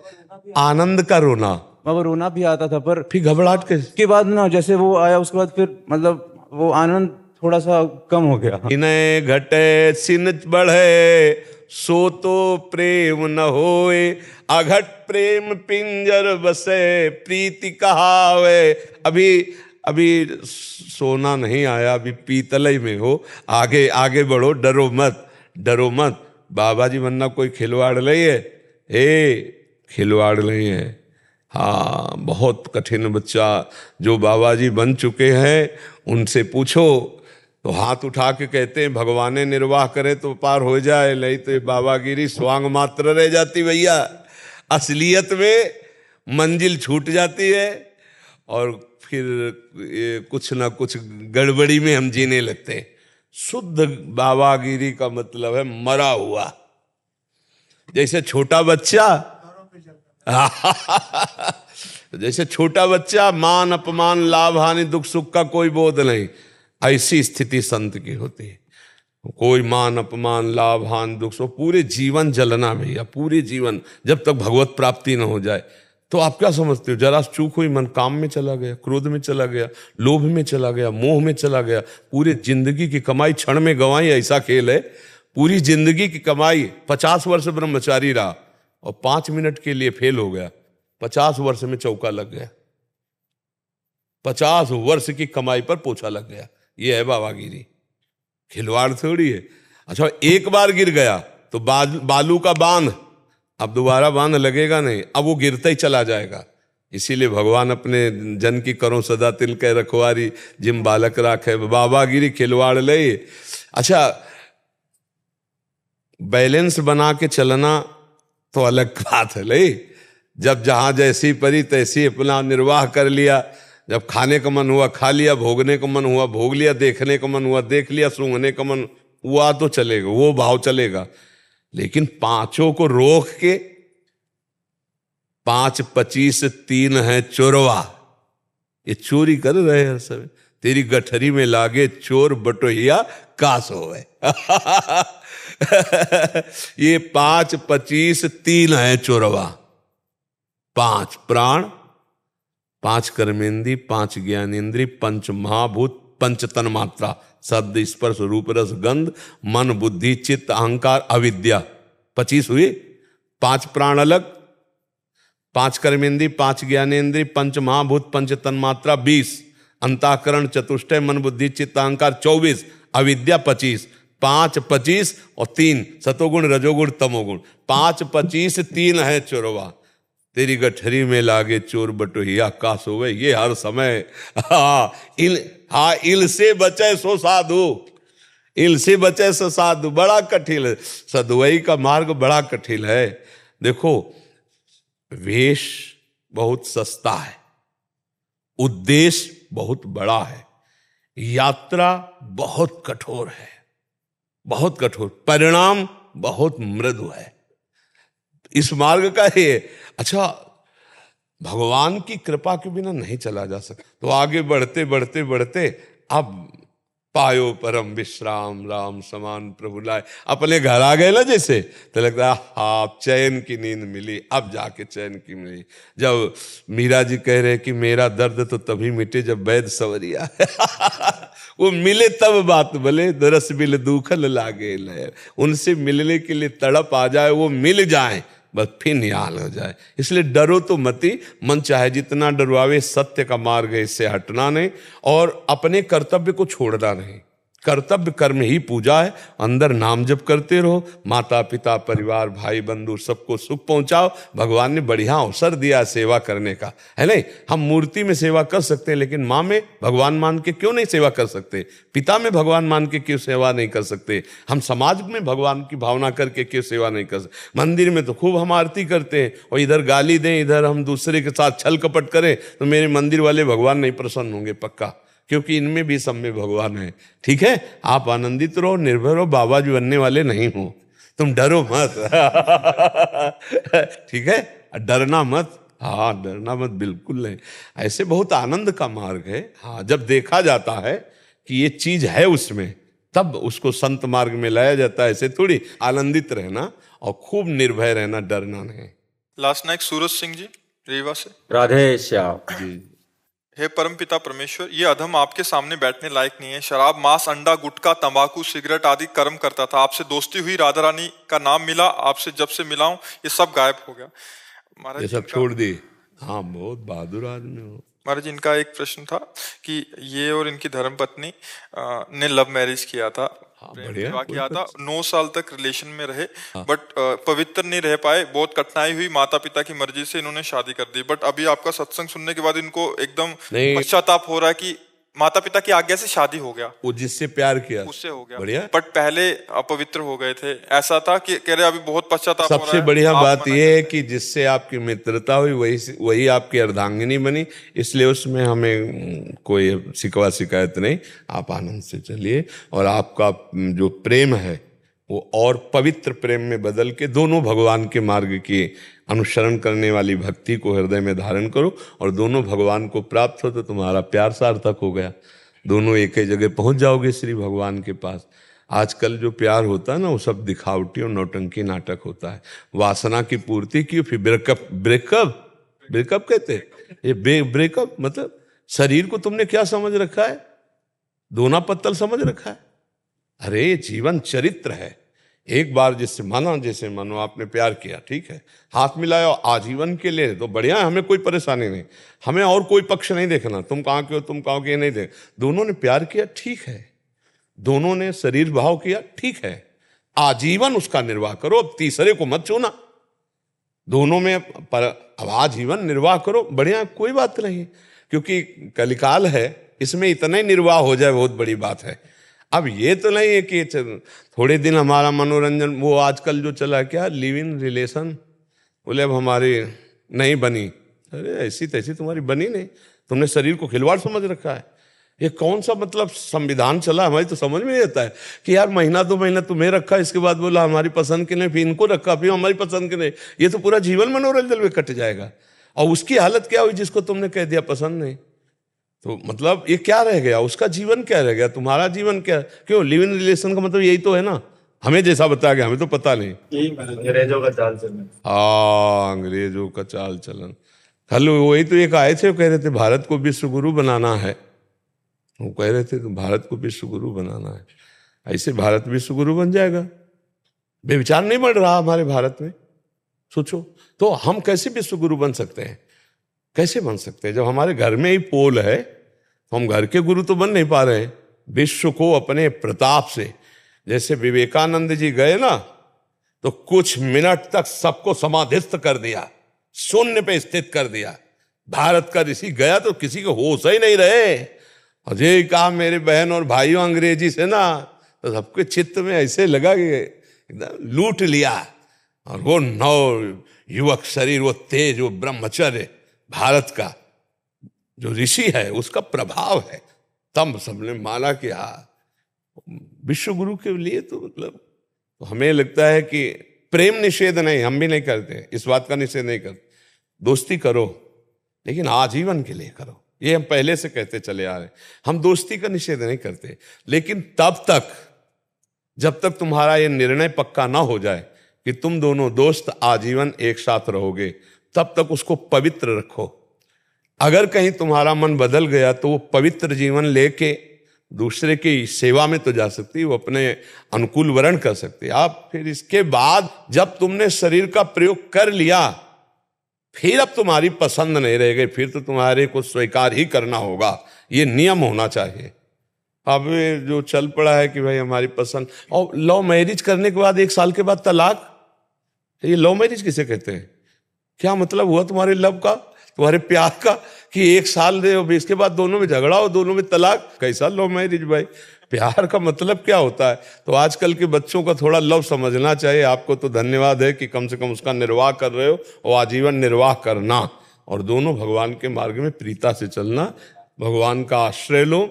आनंद का रोना। बाबा रोना भी आता था पर फिर घबराहट के बाद ना जैसे वो आया उसके बाद फिर मतलब वो आनंद थोड़ा सा कम हो गया। इन्हें घटे सिन बढ़े सो तो प्रेम न होए, अघट प्रेम पिंजर बसे प्रीति कहावे। अभी सोना नहीं आया, अभी पीतलई में हो, आगे आगे बढ़ो, डरो मत, डरो मत। बाबा जी बनना कोई खिलवाड़ नहीं है, खिलवाड़ नहीं है। हाँ बहुत कठिन बच्चा, जो बाबा जी बन चुके हैं उनसे पूछो तो हाथ उठा के कहते हैं भगवाने निर्वाह करे तो पार हो जाए, नहीं तो बाबागिरी स्वांग मात्र रह जाती भैया। असलियत में मंजिल छूट जाती है और फिर कुछ ना कुछ गड़बड़ी में हम जीने लगते हैं। शुद्ध बाबागिरी का मतलब है मरा हुआ। जैसे छोटा बच्चा जैसे छोटा बच्चा, मान अपमान लाभ हानि दुख सुख का कोई बोध नहीं, ऐसी स्थिति संत की होती है। कोई मान अपमान लाभ हानि दुख सुख, पूरे जीवन जलना भैया, पूरे जीवन, जब तक भगवत प्राप्ति न हो जाए। तो आप क्या समझते हो, जरा चूक हुई मन काम में चला गया, क्रोध में चला गया, लोभ में चला गया, मोह में चला गया, पूरी जिंदगी की कमाई क्षण में गंवाई। ऐसा खेल है, पूरी जिंदगी की कमाई। 50 वर्ष ब्रह्मचारी रहा और 5 मिनट के लिए फेल हो गया, 50 वर्ष में चौका लग गया। 50 वर्ष की कमाई पर पोछा लग गया। ये है बाबागिरी, खिलवाड़ थोड़ी है। अच्छा, एक बार गिर गया तो बालू का बांध, अब दोबारा बांध लगेगा नहीं, अब वो गिरता ही चला जाएगा। इसीलिए भगवान अपने जन की करो सदा तिल के रखवारी, जिम बालक राखे। बाबागिरी खिलवाड़ ले। अच्छा, बैलेंस बना के चलना तो अलग बात है ले। जब जहां जैसी परी तैसी अपना निर्वाह कर लिया। जब खाने का मन हुआ खा लिया, भोगने का मन हुआ भोग लिया, देखने का मन हुआ देख लिया, सूंघने का मन हुआ तो चलेगा, वो भाव चलेगा। लेकिन पांचों को रोक के 5, 25, 3 है चोरवा, ये चोरी कर रहे हैं सब। तेरी गठरी में लागे चोर बटोहिया कास होवे। ये 5, 25, 3 है चोरवा। 5 प्राण, 5 कर्मेंद्री, 5 ज्ञानेन्द्री, 5 महाभूत, 5 तन्मात्रा, शब्द स्पर्श रूप रस गंध, मन बुद्धि चित्त अहंकार अविद्या। 25 हुई। 5 प्राण अलग, 5 कर्मेंद्री, 5 ज्ञानेन्द्री, 5 महाभूत, 5 तन्मात्रा 20, अंतःकरण चतुष्टय मन बुद्धि चित्त अहंकार 24, अविद्या 25। 5, 25 और 3 सतोगुण रजोगुण तमोगुण। 5, 25, 3 है चोरवा। तेरी गठरी में लागे चोर बटोहिया कास होवे। ये हर समय इल से बचे सो साधु, इल से बचे सो साधु। बड़ा कठिन है सदुवई का मार्ग, बड़ा कठिन है। देखो, वेश बहुत सस्ता है, उद्देश्य बहुत बड़ा है, यात्रा बहुत कठोर है, बहुत कठोर, परिणाम बहुत मृदु है इस मार्ग का। ये अच्छा, भगवान की कृपा के बिना नहीं चला जा सकता। तो आगे बढ़ते बढ़ते बढ़ते अब पायो परम विश्राम राम समान प्रभु लाए। अपने घर आ गए ना जैसे, तो लगता है हाँ चैन की नींद मिली, अब जाके चैन की मिली। जब मीरा जी कह रहे कि मेरा दर्द तो तभी मिटे जब वैद्य सवरिया वो मिले तब बात बोले, दरस बिल दूखल लागे लहर। उनसे मिलने के लिए तड़प आ जाए, वो मिल जाए बस फिर निहाल हो जाए। इसलिए डरो तो मती, मन चाहे जितना डरवावे, सत्य का मार्ग है, इससे हटना नहीं और अपने कर्तव्य को छोड़ना नहीं। कर्तव्य कर्म ही पूजा है। अंदर नाम जप करते रहो, माता पिता परिवार भाई बंधु सबको सुख पहुंचाओ। भगवान ने बढ़िया अवसर दिया सेवा करने का, है नहीं? हम मूर्ति में सेवा कर सकते हैं, लेकिन माँ में भगवान मान के क्यों नहीं सेवा कर सकते? पिता में भगवान मान के क्यों सेवा नहीं कर सकते? हम समाज में भगवान की भावना करके क्यों सेवा नहीं कर सकते? मंदिर में तो खूब हम आरती करते हैं और इधर गाली दें, इधर हम दूसरे के साथ छल कपट करें, तो मेरे मंदिर वाले भगवान नहीं प्रसन्न होंगे पक्का, क्योंकि इनमें भी सब में भगवान है। ठीक है, आप आनंदित रहो, निर्भर हो, बाबा जी बनने वाले नहीं हो, तुम डरो मत। ठीक है, डरना मत। हाँ, डरना मत बिल्कुल नहीं। ऐसे बहुत आनंद का मार्ग है। हाँ, जब देखा जाता है कि ये चीज है उसमें, तब उसको संत मार्ग में लाया जाता है। ऐसे थोड़ी आनंदित रहना और खूब निर्भय रहना, डरना नहीं। लास्ट नाइट सूरज सिंह जी रीवा से। राधे श्याम जी। हे परमपिता परमेश्वर, ये अधम आपके सामने बैठने लायक नहीं है। शराब मांस अंडा गुटखा तंबाकू सिगरेट आदि कर्म करता था। आपसे दोस्ती हुई, राधा रानी का नाम मिला, आपसे जब से मिला हूं ये सब गायब हो गया। महाराज ये सब छोड़ दी। हाँ, बहुत बहादुर आदमी हो। महाराज, इनका एक प्रश्न था कि ये और इनकी धर्मपत्नी ने लव मैरिज किया था, बढ़िया, विवाह किया था, 9 साल तक रिलेशन में रहे, बट पवित्र नहीं रह पाए। बहुत कठिनाई हुई, माता पिता की मर्जी से इन्होंने शादी कर दी। बट अभी आपका सत्संग सुनने के बाद इनको एकदम पश्चाताप हो रहा है कि माता पिता की आज्ञा से शादी हो गया, वो जिससे प्यार किया उससे हो गया। बढ़िया। बट पहले अपवित्र हो गए थे, ऐसा था कि कह रहे अभी बहुत पश्चाताप हो रहा है। सबसे बढ़िया बात यह है कि जिससे आपकी मित्रता हुई वही आपकी अर्धांगिनी बनी, इसलिए उसमें हमें कोई शिकवा शिकायत नहीं। आप आनंद से चलिए और आपका जो प्रेम है वो और पवित्र प्रेम में बदल के दोनों भगवान के मार्ग की अनुसरण करने वाली भक्ति को हृदय में धारण करो और दोनों भगवान को प्राप्त हो तो तुम्हारा प्यार सार्थक हो गया। दोनों एक ही जगह पहुंच जाओगे श्री भगवान के पास। आजकल जो प्यार होता है ना, वो सब दिखावटी और नौटंकी नाटक होता है। वासना की पूर्ति की, फिर ब्रेकअप कहते हैं। ये ब्रेकअप मतलब शरीर को तुमने क्या समझ रखा है? दोना पत्तल समझ रखा है? अरे जीवन चरित्र है, एक बार जिससे माना, जैसे मानो आपने प्यार किया, ठीक है, हाथ मिलाया आजीवन के लिए तो बढ़िया है, हमें कोई परेशानी नहीं, हमें और कोई पक्ष नहीं देखना, तुम कहाँ के हो तुम कहाँ के, नहीं देख, दोनों ने प्यार किया, ठीक है, दोनों ने शरीर भाव किया, ठीक है, आजीवन उसका निर्वाह करो, अब तीसरे को मत चुना, दोनों में पर अब आजीवन निर्वाह करो, बढ़िया, कोई बात नहीं, क्योंकि कलिकाल है, इसमें इतना ही निर्वाह हो जाए बहुत बड़ी बात है। अब ये तो नहीं है कि थोड़े दिन हमारा मनोरंजन, वो आजकल जो चला क्या लिव इन रिलेशन, बोले अब हमारी नहीं बनी, अरे ऐसी तैसी तुम्हारी बनी नहीं, तुमने शरीर को खिलवाड़ समझ रखा है। ये कौन सा मतलब संविधान चला, हमारी तो समझ में नहीं आता है कि यार महीना 2 महीना तुम्हें रखा, इसके बाद बोला हमारी पसंद के नहीं, फिर इनको रखा, फिर हमारी पसंद के नहीं, ये तो पूरा जीवन मनोरंजन में कट जाएगा। और उसकी हालत क्या हुई जिसको तुमने कह दिया पसंद नहीं, तो मतलब ये क्या रह गया, उसका जीवन क्या रह गया, तुम्हारा जीवन क्या, क्यों लिव इन रिलेशन का मतलब यही तो है ना, हमें जैसा बताया गया, हमें तो पता नहीं। अंग्रेजों का चाल चलन। हाँ, अंग्रेजों का चाल चलन। कल वही तो एक आए थे, वो कह रहे थे भारत को विश्व गुरु बनाना है, वो कह रहे थे तो भारत को विश्व गुरु बनाना है, ऐसे भारत विश्व गुरु बन जाएगा, बेविचार नहीं बढ़ रहा हमारे भारत में, सोचो तो हम कैसे विश्व गुरु बन सकते हैं, कैसे बन सकते हैं जब हमारे घर में ही पोल है, तो हम घर के गुरु तो बन नहीं पा रहे हैं। विश्व को अपने प्रताप से, जैसे विवेकानंद जी गए ना तो कुछ मिनट तक सबको समाधिस्थ कर दिया, शून्य पे स्थित कर दिया, भारत का ऋषि गया तो किसी को होश ही नहीं रहे, और ये कहा मेरे बहन और भाइयों अंग्रेजी से ना, तो सबके चित्त में ऐसे लगा कि एकदम लूट लिया, और वो नव युवक शरीर, वो तेज, वो ब्रह्मचर्य भारत का जो ऋषि है उसका प्रभाव है, तब सबने माना कि हाँ विश्व गुरु के लिए तो मतलब, तो हमें लगता है कि प्रेम निषेध नहीं, हम भी नहीं करते, इस बात का निषेध नहीं करते, दोस्ती करो लेकिन आजीवन के लिए करो, ये हम पहले से कहते चले आ रहे हैं, हम दोस्ती का निषेध नहीं करते, लेकिन तब तक जब तक तुम्हारा ये निर्णय पक्का ना हो जाए कि तुम दोनों दोस्त आजीवन एक साथ रहोगे, तब तक उसको पवित्र रखो। अगर कहीं तुम्हारा मन बदल गया तो वो पवित्र जीवन लेके दूसरे की सेवा में तो जा सकती, वो अपने अनुकूल वर्ण कर सकती। आप फिर इसके बाद जब तुमने शरीर का प्रयोग कर लिया, फिर अब तुम्हारी पसंद नहीं रह गई, फिर तो तुम्हारे को स्वीकार ही करना होगा, ये नियम होना चाहिए। अब जो चल पड़ा है कि भाई हमारी पसंद, और लव मैरिज करने के बाद 1 साल के बाद तलाक, ये लव मैरिज किसे कहते हैं, क्या मतलब हुआ तुम्हारे लव का, तुम्हारे प्यार का, कि 1 साल दे इसके बाद दोनों में झगड़ा हो, दोनों में तलाक, कैसा लव मैरिज भाई, प्यार का मतलब क्या होता है। तो आजकल के बच्चों का थोड़ा लव समझना चाहिए। आपको तो धन्यवाद है कि कम से कम उसका निर्वाह कर रहे हो, और आजीवन निर्वाह करना, और दोनों भगवान के मार्ग में प्रीता से चलना, भगवान का आश्रय लो,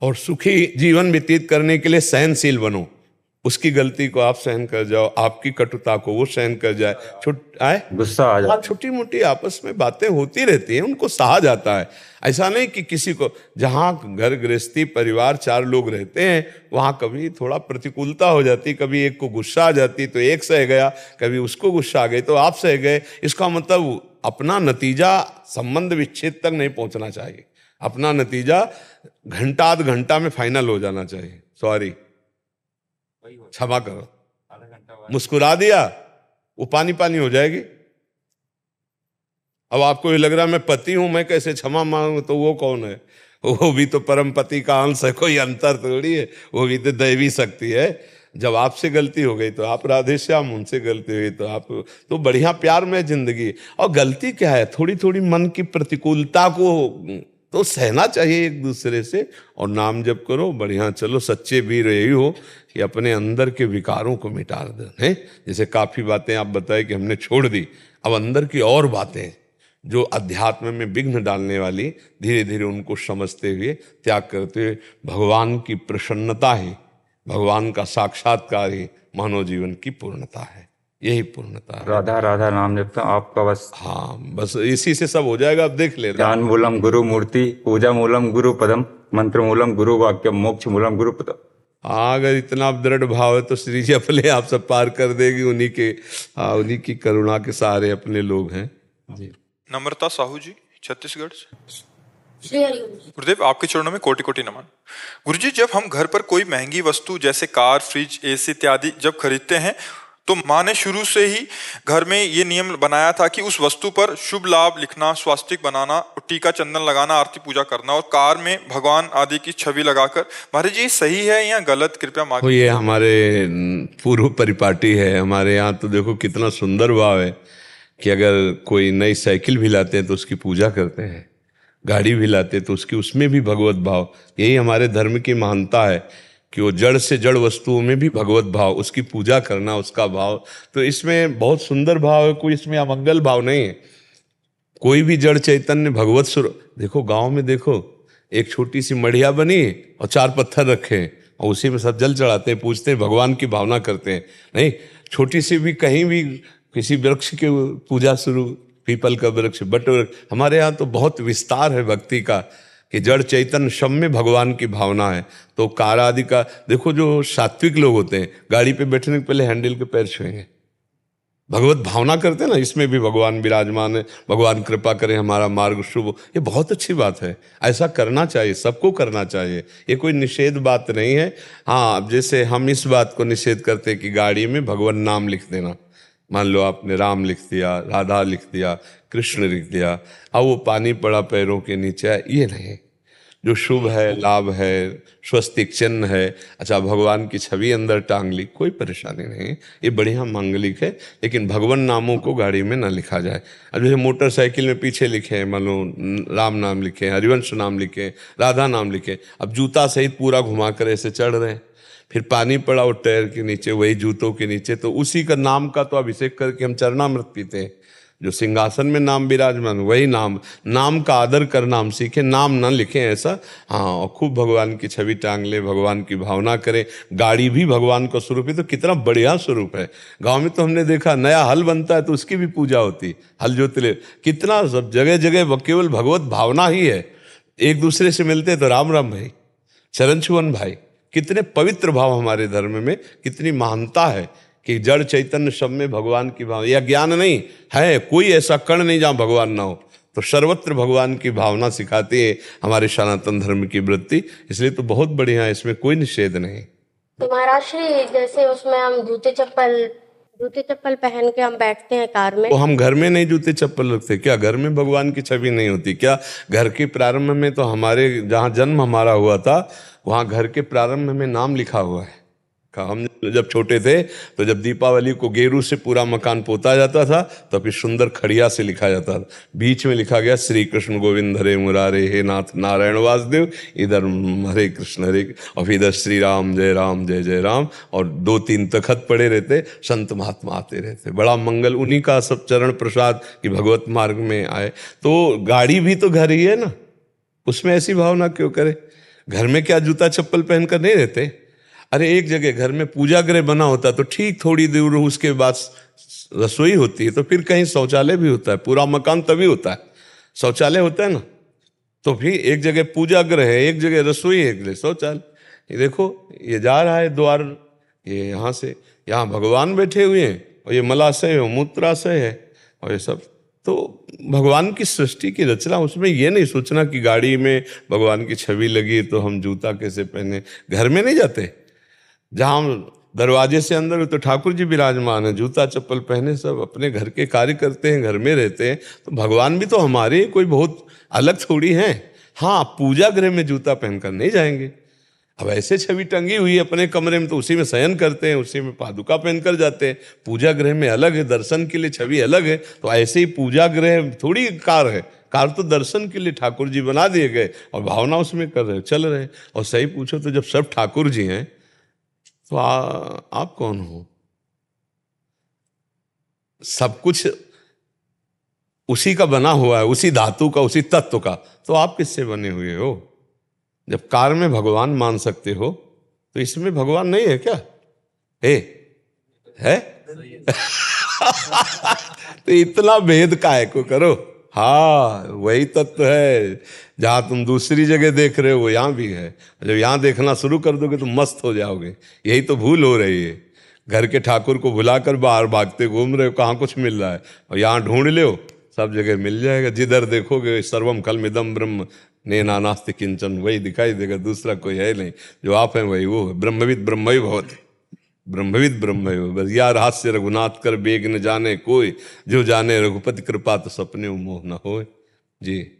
और सुखी जीवन व्यतीत करने के लिए सहनशील बनो। उसकी गलती को आप सहन कर जाओ, आपकी कटुता को वो सहन कर जाए, गुस्सा आ जाता, छोटी मोटी आपस में बातें होती रहती हैं, उनको सहा जाता है। ऐसा नहीं कि किसी को, जहाँ घर गृहस्थी परिवार 4 लोग रहते हैं, वहाँ कभी थोड़ा प्रतिकूलता हो जाती, कभी एक को गुस्सा आ जाती तो एक सह गया, कभी उसको गुस्सा आ गई तो आप सह गए। इसका मतलब अपना नतीजा संबंध विच्छेद तक नहीं पहुंचना चाहिए, अपना नतीजा घंटा आध घंटा में फाइनल हो जाना चाहिए। सॉरी, क्षमा करो, मुस्कुरा दिया वो पानी पानी हो जाएगी। अब आपको ये लग रहा है मैं पति हूं, मैं कैसे क्षमा मांगू, तो वो कौन है, वो भी तो परम पति का अंश है, कोई अंतर थोड़ी है, वो भी तो दैवी शक्ति है। जब आपसे गलती हो गई तो आप राधे श्याम, उनसे गलती हुई तो आप, तो बढ़िया प्यार में जिंदगी। और गलती क्या है, थोड़ी थोड़ी मन की प्रतिकूलता को तो सहना चाहिए एक दूसरे से, और नाम जप करो, बढ़िया चलो। सच्चे वीर यही हो कि अपने अंदर के विकारों को मिटा दें। जैसे काफ़ी बातें आप बताए कि हमने छोड़ दी, अब अंदर की और बातें जो अध्यात्म में विघ्न डालने वाली, धीरे धीरे उनको समझते हुए, त्याग करते हुए, भगवान की प्रसन्नता ही, भगवान का साक्षात्कार ही मानव जीवन की पूर्णता है। यही पूर्णता है। राधा राधा नाम जपता आपका बस। हाँ, बस इसी से सब हो जाएगा। अब देख ले, ज्ञान मूलम गुरु मूर्ति, पूजा मूलम गुरु पदम, मंत्र मूलम गुरु वाक्य, मोक्ष मूलम गुरु पदम। हाँ, अगर इतना दृढ़ भाव है तो श्री जी अपने आप सब पार कर देगी। उन्हीं की करुणा के सहारे अपने लोग हैं जी। नम्रता साहू जी, छत्तीसगढ़ से। श्री हरि गुरु जी। गुरुदेव आपके चरणों में कोटि कोटि नमन। गुरुजी, जब हम घर पर कोई महंगी वस्तु जैसे कार, फ्रिज, एसी इत्यादि जब खरीदते हैं तो माँ ने शुरू से ही घर में ये नियम बनाया था कि उस वस्तु पर शुभ लाभ लिखना, स्वास्तिक बनाना, टीका चंदन लगाना, आरती पूजा करना और कार में भगवान आदि की छवि लगाकर। महाराज जी, सही है या गलत? कृपया माँ। ये हमारे पूर्व परिपाटी है। हमारे यहाँ तो देखो कितना सुंदर भाव है कि अगर कोई नई साइकिल भी लाते हैं तो उसकी पूजा करते हैं, गाड़ी भी लाते तो उसकी उसमें भी भगवत भाव। यही हमारे धर्म की महानता है कि वो जड़ से जड़ वस्तुओं में भी भगवत भाव, उसकी पूजा करना, उसका भाव। तो इसमें बहुत सुंदर भाव है, कोई इसमें अमंगल भाव नहीं है। कोई भी जड़ चैतन्य भगवत स्वरूप। देखो गांव में देखो, एक छोटी सी मढ़िया बनी और 4 पत्थर रखे हैं और उसी में सब जल चढ़ाते हैं, पूछते हैं, भगवान की भावना करते हैं। नहीं, छोटी सी भी कहीं भी किसी वृक्ष की पूजा शुरू, पीपल का वृक्ष, बट वृक्ष। हमारे यहाँ तो बहुत विस्तार है भक्ति का कि जड़ चैतन्य सब में भगवान की भावना है। तो कार आदि का देखो, जो सात्विक लोग होते हैं गाड़ी पे बैठने के पहले हैंडल के पैर छुएंगे, भगवत भावना करते हैं ना, इसमें भी भगवान विराजमान है, भगवान कृपा करें, हमारा मार्ग शुभ हो। ये बहुत अच्छी बात है, ऐसा करना चाहिए, सबको करना चाहिए, ये कोई निषेध बात नहीं है। हाँ, अब जैसे हम इस बात को निषेध करते हैं कि गाड़ी में भगवान नाम लिख देना। मान लो आपने राम लिख दिया, राधा लिख दिया, कृष्ण लिख दिया, अब वो पानी पड़ा पैरों के नीचे, ये नहीं। जो शुभ है, लाभ है, स्वस्तिक चिन्ह है, अच्छा भगवान की छवि अंदर टांग ली, कोई परेशानी नहीं, ये बढ़िया मांगलिक है। लेकिन भगवान नामों को गाड़ी में ना लिखा जाए। अब जैसे मोटरसाइकिल में पीछे लिखे हैं, मान लो राम नाम लिखे, हरिवंश नाम लिखे, राधा नाम लिखे, अब जूता सहित पूरा घुमा कर ऐसे चढ़ रहे हैं, फिर पानी पड़ा और टायर के नीचे, वही जूतों के नीचे, तो उसी का नाम का तो अभिषेक करके हम चरणामृत पीते हैं। जो सिंहासन में नाम विराजमान, वही नाम का आदर करना हम सीखें, नाम ना लिखें ऐसा। हाँ, और खूब भगवान की छवि टांग ले, भगवान की भावना करें। गाड़ी भी भगवान का स्वरूप है, तो कितना बढ़िया स्वरूप है। गांव में तो हमने देखा, नया हल बनता है तो उसकी भी पूजा होती, हल जोतले, कितना सब जगह जगह केवल भगवत भावना ही है। एक दूसरे से मिलते तो राम राम भाई, चरण छुअन भाई, कितने पवित्र भाव हमारे धर्म में, कितनी महानता है कि जड़ चैतन्य सब में भगवान की भावना। यह ज्ञान नहीं है, कोई ऐसा कण नहीं जहाँ भगवान ना हो। तो सर्वत्र भगवान की भावना सिखाती है हमारे सनातन धर्म की वृत्ति, इसलिए तो बहुत बढ़िया है, इसमें कोई निषेध नहीं। तो महाराज श्री, जैसे उसमें हम जूते चप्पल पहन के हम बैठते हैं कार में, तो हम घर में नहीं जूते चप्पल रखते क्या? घर में भगवान की छवि नहीं होती क्या? घर के प्रारंभ में तो हमारे जहाँ जन्म हमारा हुआ था, वहाँ घर के प्रारंभ में नाम लिखा हुआ है। हम जब छोटे थे तो जब दीपावली को गेरू से पूरा मकान पोता जाता था तो फिर सुंदर खड़िया से लिखा जाता था, बीच में लिखा गया श्री कृष्ण गोविंद हरे मुरारे, हे नाथ नारायण वासुदेव, इधर हरे कृष्ण हरे, और फिर इधर श्री राम जय जय राम, और 2-3 तखत पड़े रहते, संत महात्मा आते रहते, बड़ा मंगल। उन्हीं का सब चरण प्रसाद कि भगवत मार्ग में आए। तो गाड़ी भी तो घर ही है ना, उसमें ऐसी भावना क्यों करे? घर में क्या जूता चप्पल पहनकर नहीं रहते? अरे एक जगह घर में पूजा गृह बना होता तो ठीक, थोड़ी दूर उसके बाद रसोई होती है, तो फिर कहीं शौचालय भी होता है, पूरा मकान तभी होता है, शौचालय होता है ना। तो फिर एक जगह पूजा गृह है, एक जगह रसोई है, एक जगह शौचालय। ये देखो, ये जा रहा है द्वार, ये यहाँ से यहाँ भगवान बैठे हुए हैं, और ये मलाशय है, मूत्राशय है, और ये सब तो भगवान की सृष्टि की रचना। उसमें ये नहीं सोचना कि गाड़ी में भगवान की छवि लगी तो हम जूता कैसे पहने। घर में नहीं जाते, जहाँ दरवाजे से अंदर तो ठाकुर जी विराजमान है, जूता चप्पल पहने सब अपने घर के कार्य करते हैं, घर में रहते हैं। तो भगवान भी तो हमारे कोई बहुत अलग थोड़ी हैं। हाँ, पूजा गृह में जूता पहनकर नहीं जाएंगे। अब ऐसे छवि टंगी हुई है अपने कमरे में, तो उसी में शयन करते हैं, उसी में पादुका पहनकर जाते हैं। पूजा गृह में अलग है, दर्शन के लिए छवि अलग है। तो ऐसे ही पूजा गृह थोड़ी कार है, कार तो दर्शन के लिए ठाकुर जी बना दिए गए और भावना उसमें कर रहे, चल रहे। और सही पूछो तो जब सब ठाकुर जी हैं तो आप कौन हो? सब कुछ उसी का बना हुआ है, उसी धातु का, उसी तत्व का, तो आप किससे बने हुए हो? जब कार में भगवान मान सकते हो तो इसमें भगवान नहीं है क्या? है तो इतना भेद काहे को करो? हाँ, वही तत्व है। जहाँ तुम दूसरी जगह देख रहे हो यहाँ भी है। जब यहाँ देखना शुरू कर दोगे तो मस्त हो जाओगे। यही तो भूल हो रही है। घर के ठाकुर को भुलाकर बाहर भागते घूम रहे हो, कहाँ कुछ मिल रहा है, और यहाँ ढूंढ लो सब जगह मिल जाएगा, जिधर देखोगे सर्वम खलमिदम ब्रह्म नेना नास्ति किंचन, वही दिखाई देगा, दूसरा कोई है नहीं। जो आप हैं वही वो है। ब्रह्मविद ब्रह्मैव भवति, ब्रह्मविद ब्रह्मैव। बस या रहस्य रघुनाथ कर बेग न जाने कोई, जो जाने रघुपति कृपा तो सपने मोह न होए। जी।